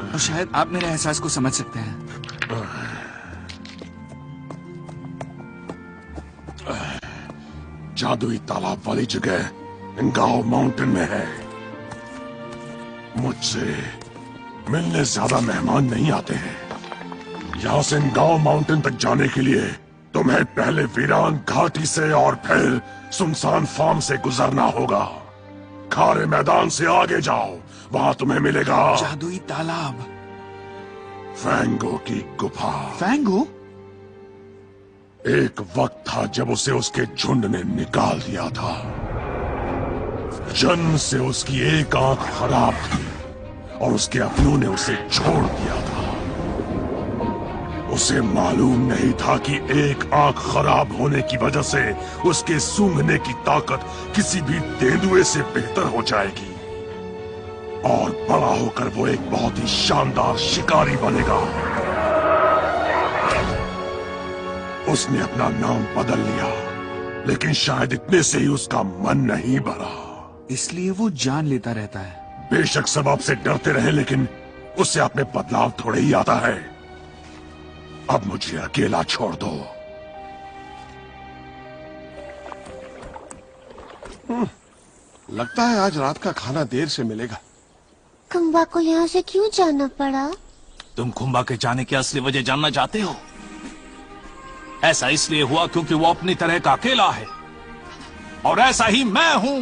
और शायद आप मेरे एहसास को समझ सकते हैं। जादुई तालाब वाली जगह इंगाओ माउंटेन में है। मुझसे मिलने ज्यादा मेहमान नहीं आते हैं। यहाँ से इंगाओ माउंटेन तक जाने के लिए तुम्हें पहले वीरान घाटी से और फिर सुनसान फार्म से गुजरना होगा। खारे मैदान से आगे जाओ, वहाँ तुम्हें मिलेगा जादुई तालाब। फैंगो की गुफा। फैंगो? एक वक्त था जब उसे उसके झुंड ने निकाल दिया था। जन्म से उसकी एक आंख खराब थी और उसके अपनों ने उसे छोड़ दिया था। उसे मालूम नहीं था कि एक आंख खराब होने की वजह से उसके सूंघने की ताकत किसी भी तेंदुए से बेहतर हो जाएगी और बड़ा होकर वो एक बहुत ही शानदार शिकारी बनेगा। उसने अपना नाम बदल लिया, लेकिन शायद इतने से ही उसका मन नहीं भरा, इसलिए वो जान लेता रहता है। बेशक सब आपसे डरते रहे, लेकिन उससे आप में बदलाव थोड़े ही आता है। अब मुझे अकेला छोड़ दो। लगता है आज रात का खाना देर से मिलेगा। खम्बा को यहाँ से क्यों जाना पड़ा? तुम खुम्बा के जाने की असली वजह जानना चाहते हो? ऐसा इसलिए हुआ क्योंकि वो अपनी तरह का अकेला है और ऐसा ही मैं हूं।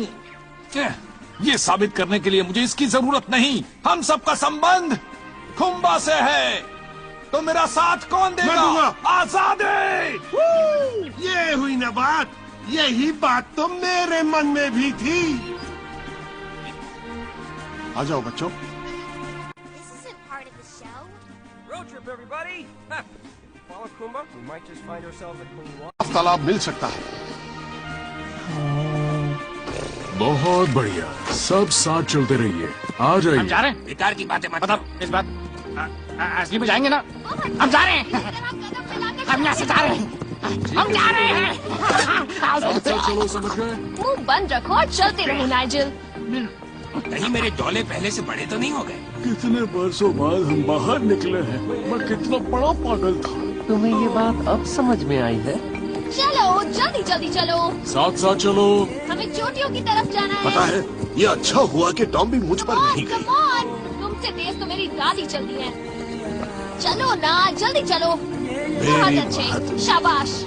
ये साबित करने के लिए मुझे इसकी जरूरत नहीं। हम सबका संबंध खुम्बा से है, तो मेरा साथ कौन देगा? आजादी। ये हुई ना बात। यही बात तो मेरे मन में भी थी। आ जाओ बच्चों। तालाब मिल सकता है। बहुत बढ़िया, सब साथ चलते रहिए। आ जाइए। हम जा रहे हैं। बेकार की बातें मत करो। इस बात असली में जाएंगे ना? हम जा रहे हैं। हम यहाँ से जा रहे हैं। हम जा रहे हैं। चलो, समझ गए? मुंह बंद रखो और चलते रहो नाइजल। कहीं मेरे डोले पहले से बड़े तो नहीं हो गए? कितने बरसों बाद हम बाहर निकले हैं। मैं कितना बड़ा पागल था। तुम्हें ये बात अब समझ में आई है? चलो जल्दी जल्दी चलो। साथ साथ चलो। हमें चोटियों की तरफ जाना है। पता है, ये अच्छा हुआ कि टॉम भी मुझ पर नहीं गई। Come on, तुमसे तेज तो मेरी दादी चलती है। चलो ना, जल्दी चलो। बहुत अच्छे, शाबाश।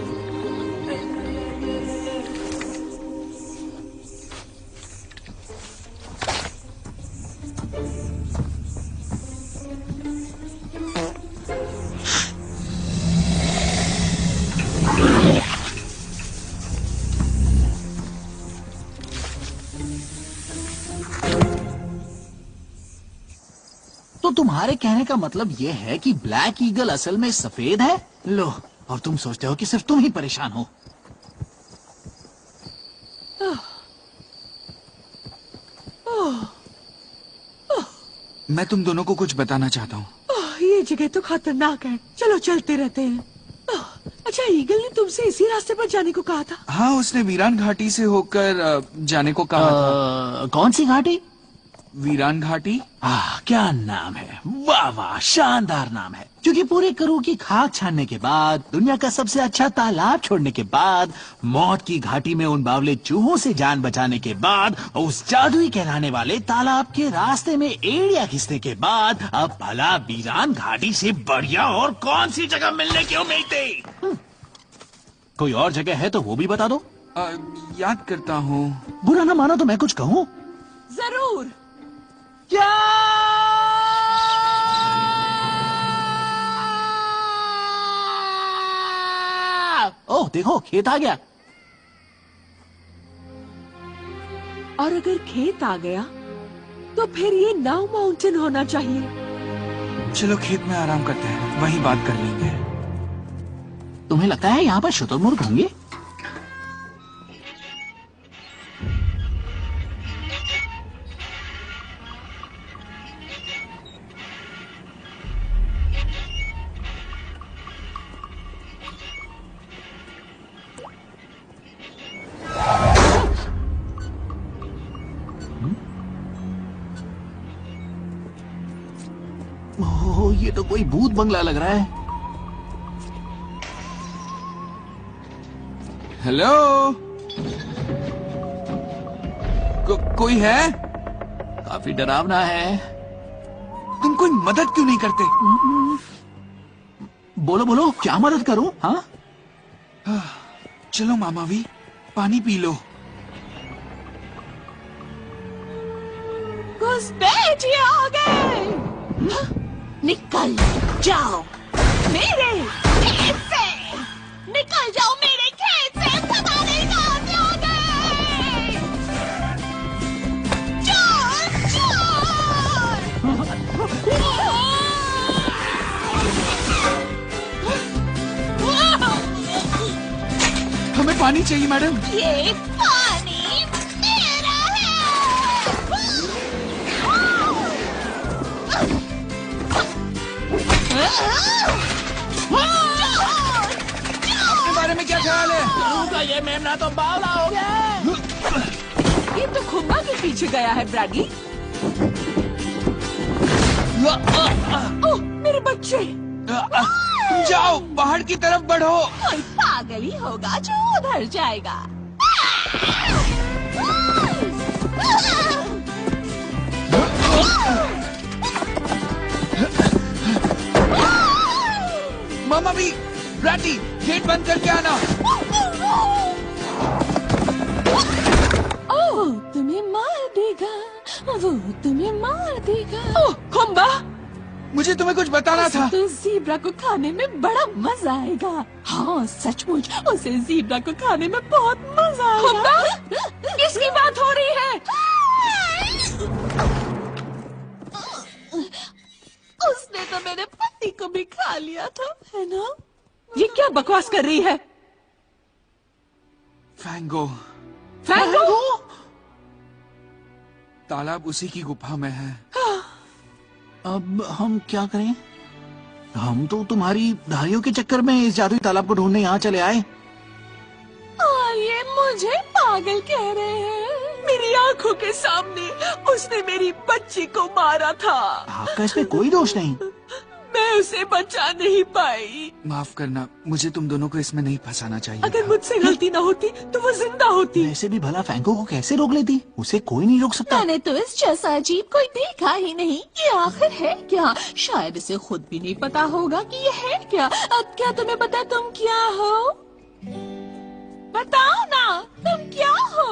तो तुम्हारे कहने का मतलब ये है कि ब्लैक ईगल असल में सफेद है? लो, और तुम सोचते हो कि सिर्फ तुम ही परेशान हो। मैं तुम दोनों को कुछ बताना चाहता हूँ। ये जगह तो खतरनाक है, चलो चलते रहते हैं। अच्छा, ईगल ने तुमसे इसी रास्ते पर जाने को कहा था? हाँ, उसने वीरान घाटी से होकर जाने को कहा था। कौन सी घाटी? वीरान घाटी। क्या नाम है, वाह वाह, शानदार नाम है। क्योंकि पूरे करू की खाक छानने के बाद, दुनिया का सबसे अच्छा तालाब छोड़ने के बाद, मौत की घाटी में उन बावले चूहों से जान बचाने के बाद, उस जादुई कहलाने वाले तालाब के रास्ते में एड़िया खींचने के बाद, अब भला वीरान घाटी से बढ़िया और कौन सी जगह मिलने की उम्मीद थी? कोई और जगह है तो वो भी बता दो। याद करता हूँ। बुरा ना मानो तो मैं कुछ कहूँ? जरूर। क्या? ओह देखो, खेत आ गया। और अगर खेत आ गया तो फिर ये नाउ माउंटेन होना चाहिए। चलो खेत में आराम करते हैं, वहीं बात कर लेंगे। तुम्हें लगता है यहाँ पर शुतुरमुर्ग होंगे? ये तो कोई भूत बंगला लग रहा है। हेलो, कोई है? काफी डरावना है। तुम कोई मदद क्यों नहीं करते? बोलो बोलो, क्या मदद करूं? हाँ, चलो मामावी, पानी पी लो। घुसपैठिए आ गए। निकल जाओ मेरे खेत से, निकल जाओ मेरे खेत से, पता नहीं कहां से आ गए। चोर चोर। हमें पानी चाहिए मैडम। ये पानी मेरा है। अपने बारे में क्या ख्याल है? का ये मेमना तो बावला हो गया। ये तो खुम्बा के पीछे गया है ब्रैडी। ओह, मेरे बच्चे। तुम जाओ, पहाड़ की तरफ बढ़ो। कोई पागल ही होगा जो उधर जाएगा। मामा भी, ब्रैडी, गेट बंद करके आना। ओह, तुम्हें मार देगा, वो तुम्हें मार देगा। ओह, खुम्बा, मुझे तुम्हें कुछ बताना था। तो ज़ीब्रा को खाने में बड़ा मजा आएगा। हाँ सचमुच, उसे ज़ीब्रा को खाने में बहुत मजा आएगा। खुम्बा, किसकी बात हो रही है? उसने तो मेरे पति को भी खा लिया था, है ना? ये क्या बकवास कर रही है? फैंगो। फैंगो? तालाब उसी की गुफा में है। अब हम क्या करें? हम तो तुम्हारी धारियों के चक्कर में इस जादुई तालाब को ढूंढने यहाँ चले आए। ये मुझे पागल कह रहे हैं। मेरी आंखों के सामने उसने मेरी बच्ची को मारा था। आपका इसमें कोई दोष नहीं। मैं उसे बचा नहीं पाई। माफ करना, मुझे तुम दोनों को इसमें नहीं फंसाना चाहिए। अगर मुझसे गलती ना होती तो वो जिंदा होती। वैसे भी भला फैंगो को कैसे रोक लेती? उसे कोई नहीं रोक सकता। मैंने तो इस जैसा अजीब कोई देखा ही नहीं। ये आखिर है क्या? शायद इसे खुद भी नहीं पता होगा कि ये है क्या। अब क्या तुम्हें पता तुम क्या हो? बताओ ना, तुम क्या हो?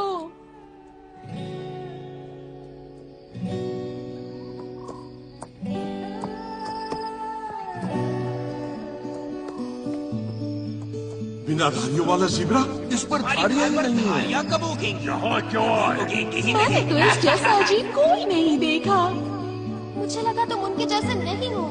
बिना धारियों वाला ज़ीब्रा जिस पर धारियां ही नहीं है। धारियां कब उगेंगी? यहाँ क्यों आए? मैंने तो इस जैसा अजीब कोई नहीं देखा। मुझे लगा तुम उनके जैसे नहीं हो।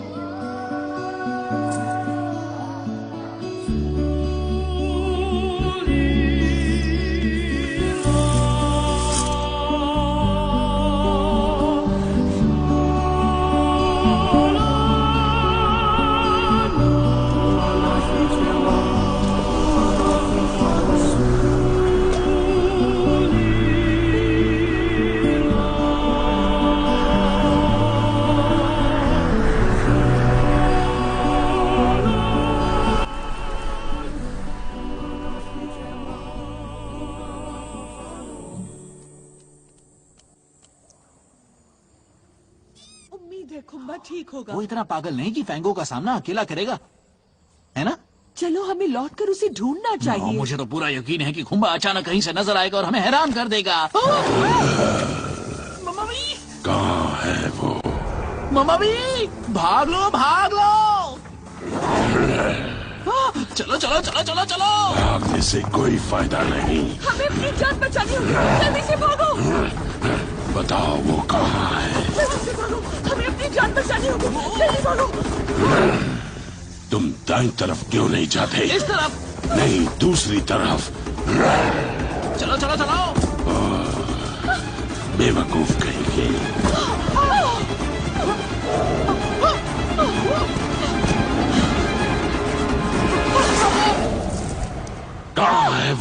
खुम्बा ठीक होगा। वो इतना पागल नहीं कि फैंगो का सामना अकेला करेगा, है ना? चलो हमें लौटकर उसे ढूंढना चाहिए। मुझे तो पूरा यकीन है कि खुम्बा अचानक कहीं से नजर आएगा और हमें हैरान कर देगा। कहाँ है वो? मम्मा भी भाग लो, भाग लो। चलो चलो चलो चलो चलो। भागने से कोई फायदा नहीं। हमें अपनी जान बचानी होगी, जल्दी से भागो। बताओ वो कहाँ है? जल्दी से भागो, हमें अपनी जान बचानी होगी, जल्दी भागो। तुम दाईं तरफ क्यों नहीं जाते? इस तरफ नहीं, दूसरी तरफ। चलो चलो चलो। बेवकूफ कहेंगे। कहाँ है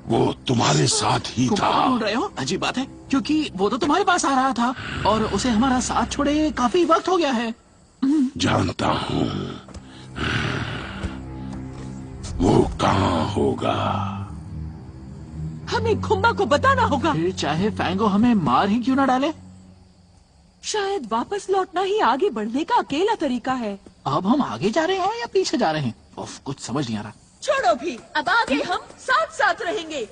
वो तुम्हारे साथ ही था। ढूंढ रहे हो? अजीब बात है, क्योंकि वो तो तुम्हारे पास आ रहा था और उसे हमारा साथ छोड़े काफी वक्त हो गया है। जानता हूँ वो कहाँ होगा। हमें खुम्बा को बताना होगा। फिर चाहे फैंगो हमें मार ही क्यों ना डाले। शायद वापस लौटना ही आगे बढ़ने का अकेला तरीका है। अब हम आगे जा रहे हैं या पीछे जा रहे हैं? उफ, कुछ समझ नहीं आ रहा। छोड़ो भी, अब आगे हम साथ साथ रहेंगे।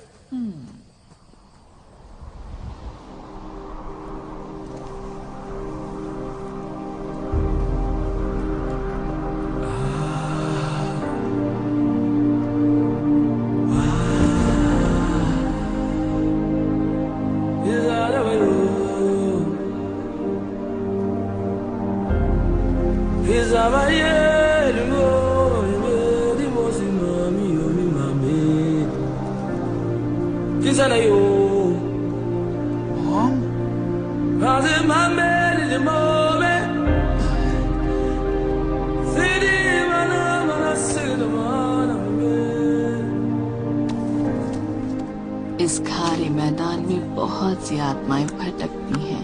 इस खारे मैदान में बहुत सी आत्माएं भटकती हैं।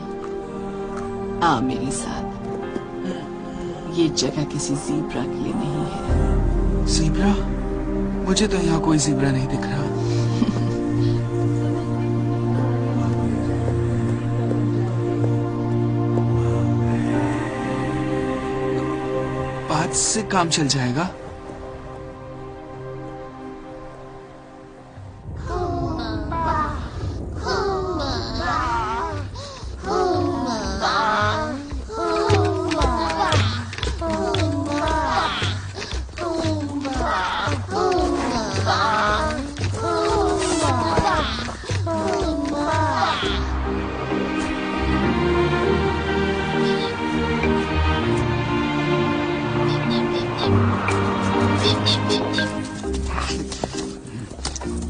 आ मेरे साथ। ये जगह किसी ज़ीब्रा के लिए नहीं है। ज़ीब्रा? मुझे तो यहाँ कोई ज़ीब्रा नहीं दिख रहा। बात से काम चल जाएगा।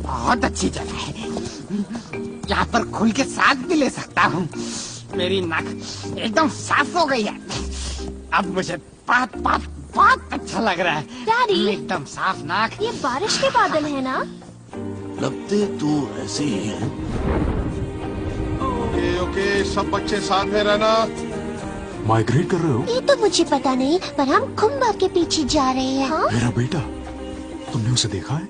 बहुत अच्छी जगह है, यहाँ पर खुल के सांस भी ले सकता हूँ। मेरी नाक एकदम साफ हो गई है। अब मुझे बहुत बहुत बहुत अच्छा लग रहा है। डैडी, एकदम साफ नाक। ये बारिश के बादल है ना? लगते तो ऐसे ही हैं। ओके, सब बच्चे साथ में रहना। माइग्रेट कर रहे हो? ये तो मुझे पता नहीं, पर हम खुम्बा के पीछे जा रहे हैं। हाँ? मेरा बेटा, तुमने उसे देखा है?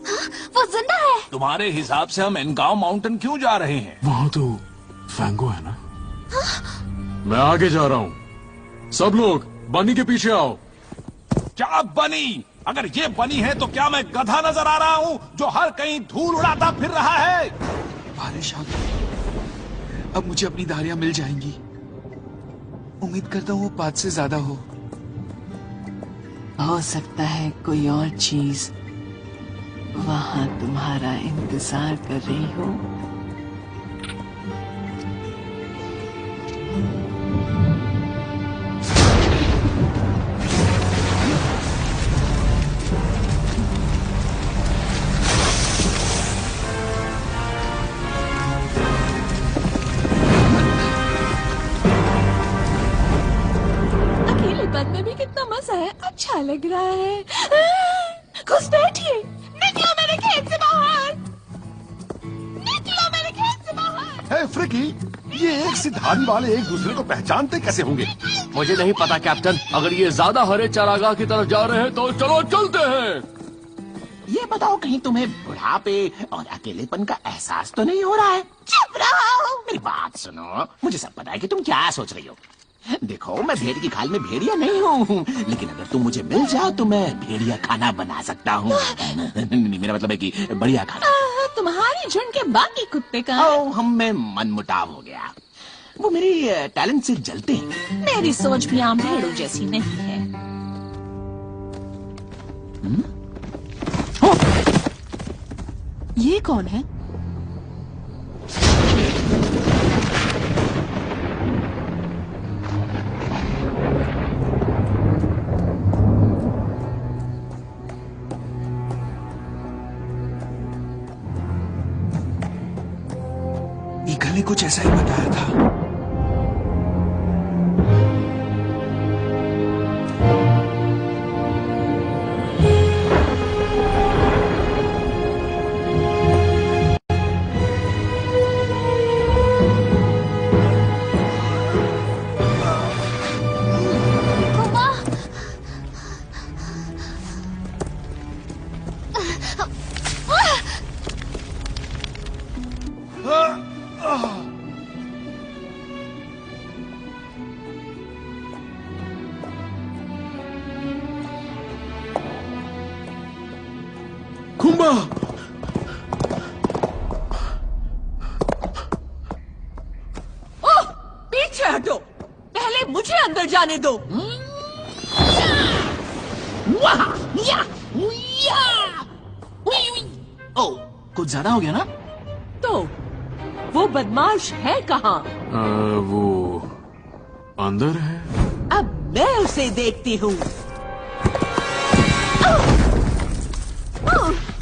हाँ, वो जिंदा है। तुम्हारे हिसाब से हम एनगांव माउंटेन क्यों जा रहे हैं? वहाँ तो फैंगो है ना? हाँ? मैं आगे जा रहा हूँ। सब लोग बनी के पीछे आओ। क्या बनी? अगर ये बनी है तो क्या मैं गधा नजर आ रहा हूँ जो हर कहीं धूल उड़ाता फिर रहा है? बारिश आ गई। अब मुझे अपनी धारियां मिल जाएंगी। उम्मीद करता हूँ वो बात से ज्यादा हो सकता है कोई और चीज वहां तुम्हारा इंतजार कर रही हो। अकेलेपन में भी कितना मजा है, अच्छा लग रहा है। घुस बैठिए। निकलो मेरे खेत से बाहर, निकलो मेरे खेत से बाहर। हे फ्रिकी, ये एक सी धारी वाले एक दूसरे को पहचानते कैसे होंगे? मुझे नहीं पता कैप्टन, अगर ये ज्यादा हरे चारागाह की तरफ जा रहे हैं तो चलो चलते हैं। ये बताओ, कहीं तुम्हें बुढ़ापे और अकेलेपन का एहसास तो नहीं हो रहा है? चुप रहो। मेरी बात सुनो, मुझे सब पता है कि तुम क्या सोच रही हो। देखो, मैं भेड़ की खाल में भेड़िया नहीं हूँ, लेकिन अगर तुम मुझे मिल जाओ तो मैं भेड़िया खाना बना सकता हूँ। मेरा मतलब है कि बढ़िया खाना। तुम्हारी झुंड के बाकी कुत्ते का हम में मनमुटाव हो गया। वो मेरी टैलेंट से जलते हैं। मेरी सोच भी आम भेड़ों जैसी नहीं है। ये कौन है? ईगल ने कुछ ऐसा ही बताया था। कुंबा! ओह, पीछे हटो। पहले मुझे अंदर जाने दो। ओह, कुछ ज्यादा हो गया ना? तो वो बदमाश है कहाँ? वो अंदर है। अब मैं उसे देखती हूँ।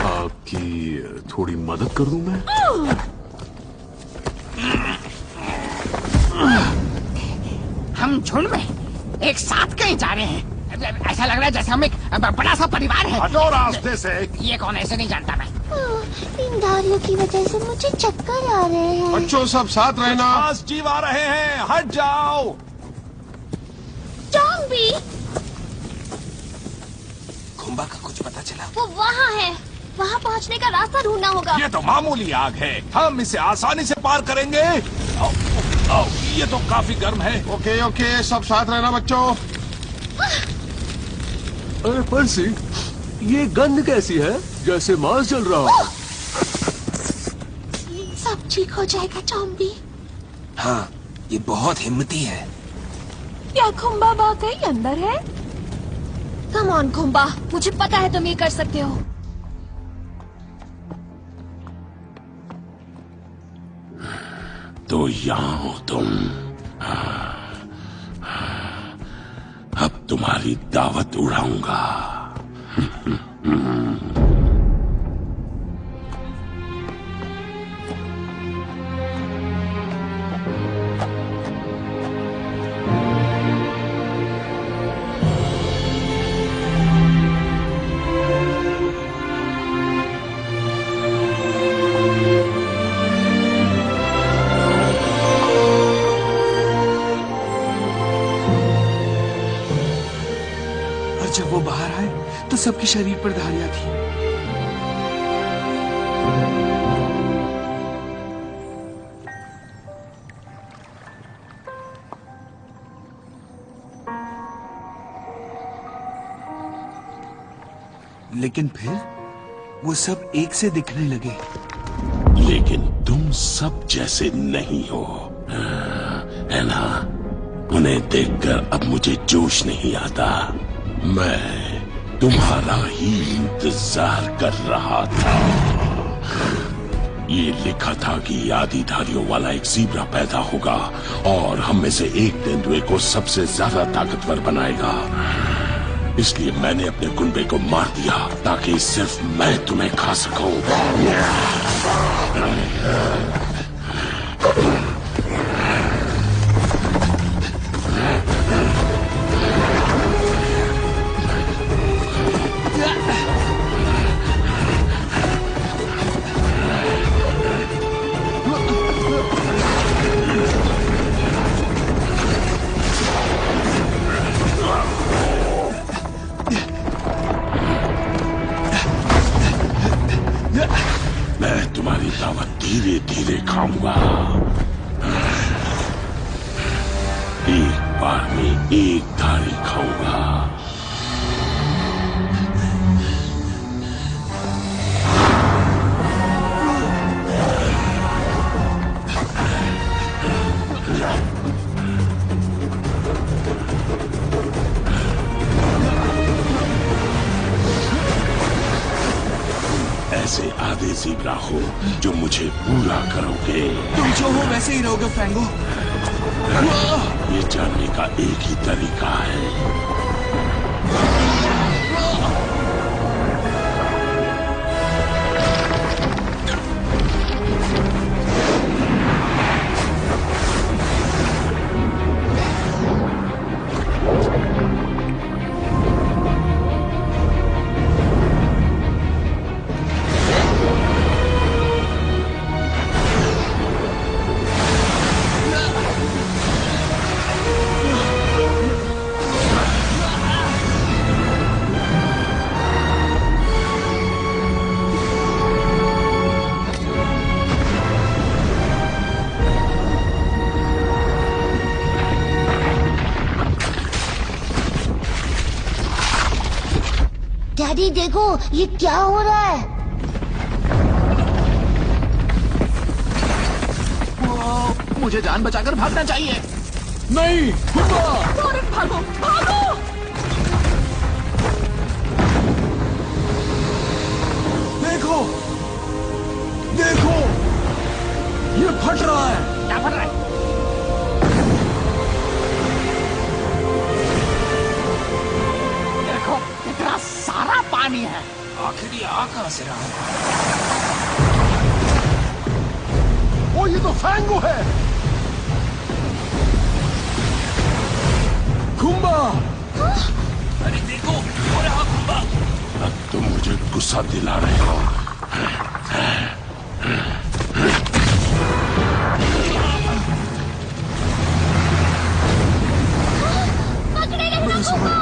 आपकी थोड़ी मदद कर दूं मैं? हम झुंड में एक साथ कहीं जा रहे हैं। ऐसा लग रहा है जैसे हम एक बड़ा सा परिवार है। हटो रास्ते से। ये कौन, ऐसे नहीं जानता मैं। इन धारियों की वजह से मुझे चक्कर आ रहे हैं। बच्चों सब साथ रहना। खास जीव आ रहे हैं, हट जाओ। टॉम्बी, खुम्बा का कुछ पता चला? वो वहाँ है। वहाँ पहुँचने का रास्ता ढूंढना होगा। ये तो मामूली आग है, हम इसे आसानी से पार करेंगे। ये तो काफी गर्म है। ओके ओके, सब साथ रहना बच्चों। अरे पर्सी, ये गंध कैसी है? जैसे मांस जल रहा हो। सब ठीक हो जाएगा टॉम्बी। हाँ, ये बहुत हिम्मती है। क्या खुम्बा वाकई अंदर है? कम ऑन खुम्बा, मुझे पता है तुम ये कर सकते हो। तो यहाँ हो तुम। अब तुम्हारी दावत उड़ाऊंगा। जब वो बाहर आए तो सबके शरीर पर धारियां थी। लेकिन फिर वो सब एक से दिखने लगे। लेकिन तुम सब जैसे नहीं हो, है ना? उन्हें देखकर अब मुझे जोश नहीं आता। मैं तुम्हारा ही इंतजार कर रहा था। ये लिखा था कि आदिधारियों वाला एक ज़ीब्रा पैदा होगा और हम में से एक तेंदुए को सबसे ज्यादा ताकतवर बनाएगा। इसलिए मैंने अपने कुंबे को मार दिया ताकि सिर्फ मैं तुम्हें खा सकूं। मैं तुम्हारी दावत धीरे धीरे खाऊंगा। एक बार में एक थाली खाऊंगा। ऐसे आधे ज़ीब्रा हो जो मुझे पूरा करोगे। तुम जो हो वैसे ही रहोगे फैंगो। ये जानने का एक ही तरीका है। डैडी देखो ये क्या हो रहा है। मुझे जान बचाकर भागना चाहिए। नहीं, फौरन भागो, भागो! देखो, देखो, ये फट रहा है। क्या फट रहा है? देखो, इतना सारा पानी है। आखिर ये आ कहां से रहा है? ओ ये तो फैंगो है। खुम्बा! अरे देखो, हो रहा खुम्बा। अब तुम मुझे गुस्सा दिला रहे हो। पकड़े रहना खुम्बा।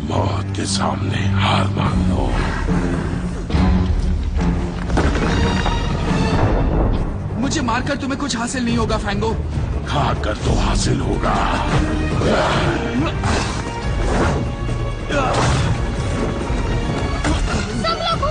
मौत के सामने हार मान लो। मुझे मारकर तुम्हें कुछ हासिल नहीं होगा फैंगो। खाकर तो हासिल होगा। सब लोग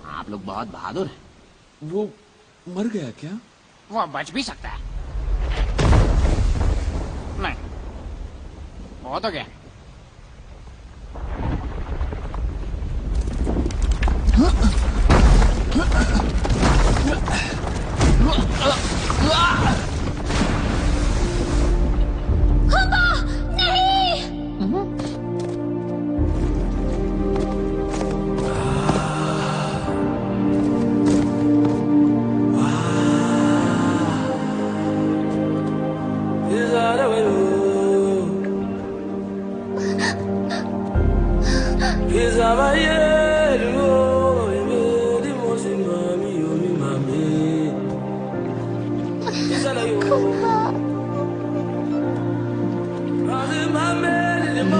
आप लोग बहुत बहादुर हैं। वो मर गया क्या? वो बच भी सकता है। नहीं, वो तो गया। खुम्बा नहीं।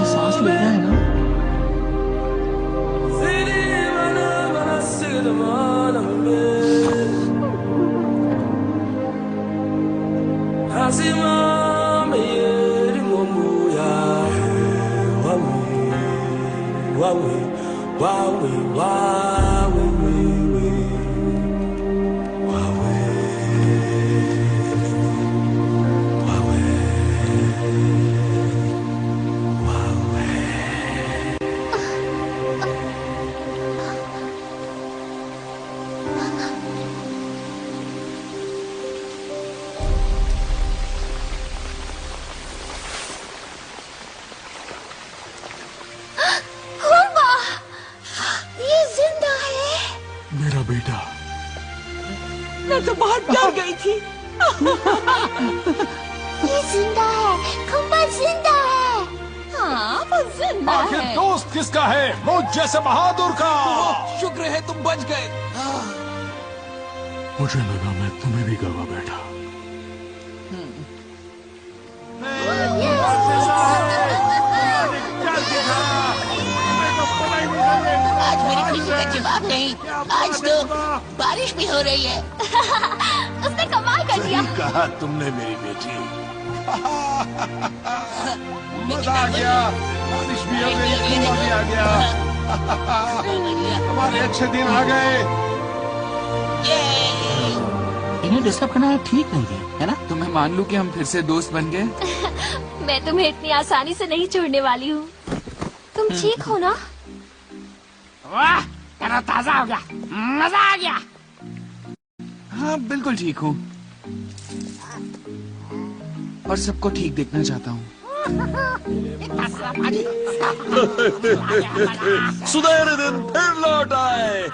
सांस ले रहा है ना? मेरा बेटा। मैं तो बहुत डर गई थी। ये जिंदा है, खुम्बा जिंदा है। हाँ वो जिंदा आखिर है। दोस्त किसका है? मुझ जैसे बहादुर का। शुक्र है तुम बच गए। मुझे लगा मैं तुम्हें भी गवा बैठा। आज मेरी खुशी का जवाब नहीं। आज तो बारिश भी हो रही है। उसने कमाल कर दिया। सही कहा तुमने मेरी बेटी। मजा आ गया, बारिश भी हो गई, खुम्बा भी आ गया। हमारे अच्छे दिन आ गए। इन्हें डिस्टर्ब करना ठीक नहीं है ना? तो मैं मान लूं कि हम फिर से दोस्त बन गए? मैं तुम्हें इतनी आसानी से नहीं छोड़ने वाली हूँ। तुम ठीक हो ना? वाह, तेरा ताजा हो गया, मजा आ गया। हाँ बिल्कुल ठीक हूँ और सबको ठीक देखना चाहता हूँ। सुनहरे दिन फिर लौट आए।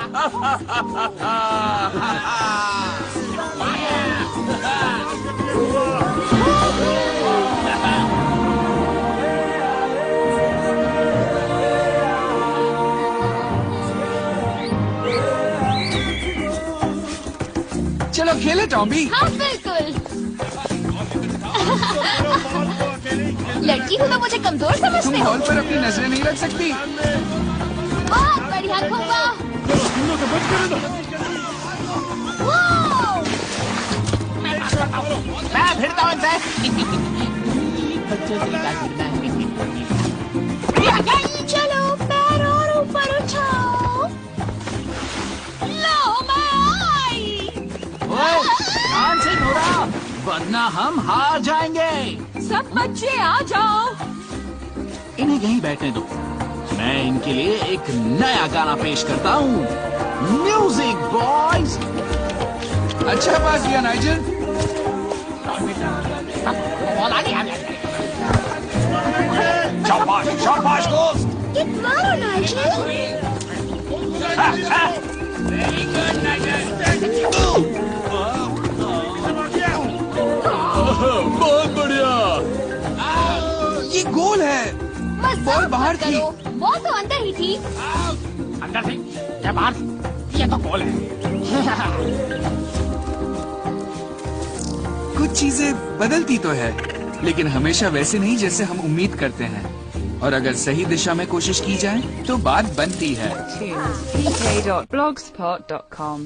चलो खेले टॉमी। हाँ बिल्कुल। लड़की हूँ तो मुझे कमजोर तुम समझते हो? बॉल पर अपनी नजरें नहीं रख सकती। बहुत बढ़िया खुम्बा। वाह! मैं फिरता हूँ इनसे। चलो पैर और ऊपर उठाओ। लो मैं आई। ध्यान से नोरा, वरना हम हार जाएंगे। सब बच्चे आ जाओ। इन्हें यहीं बैठने दो। मैं इनके लिए एक नया गाना पेश करता हूँ। Music boys. अच्छा पास किया नाइजल। शाबाश शाबाश दोस्त। किक मारो नाइजल। बहुत बढ़िया। ये गोल है। बॉल बाहर थी। बॉल तो अंदर ही थी। अंदर थी या बाहर? ये तो गोल है। कुछ चीजें बदलती तो है, लेकिन हमेशा वैसे नहीं जैसे हम उम्मीद करते हैं। और अगर सही दिशा में कोशिश की जाए तो बात बनती है। pk.blogspot.com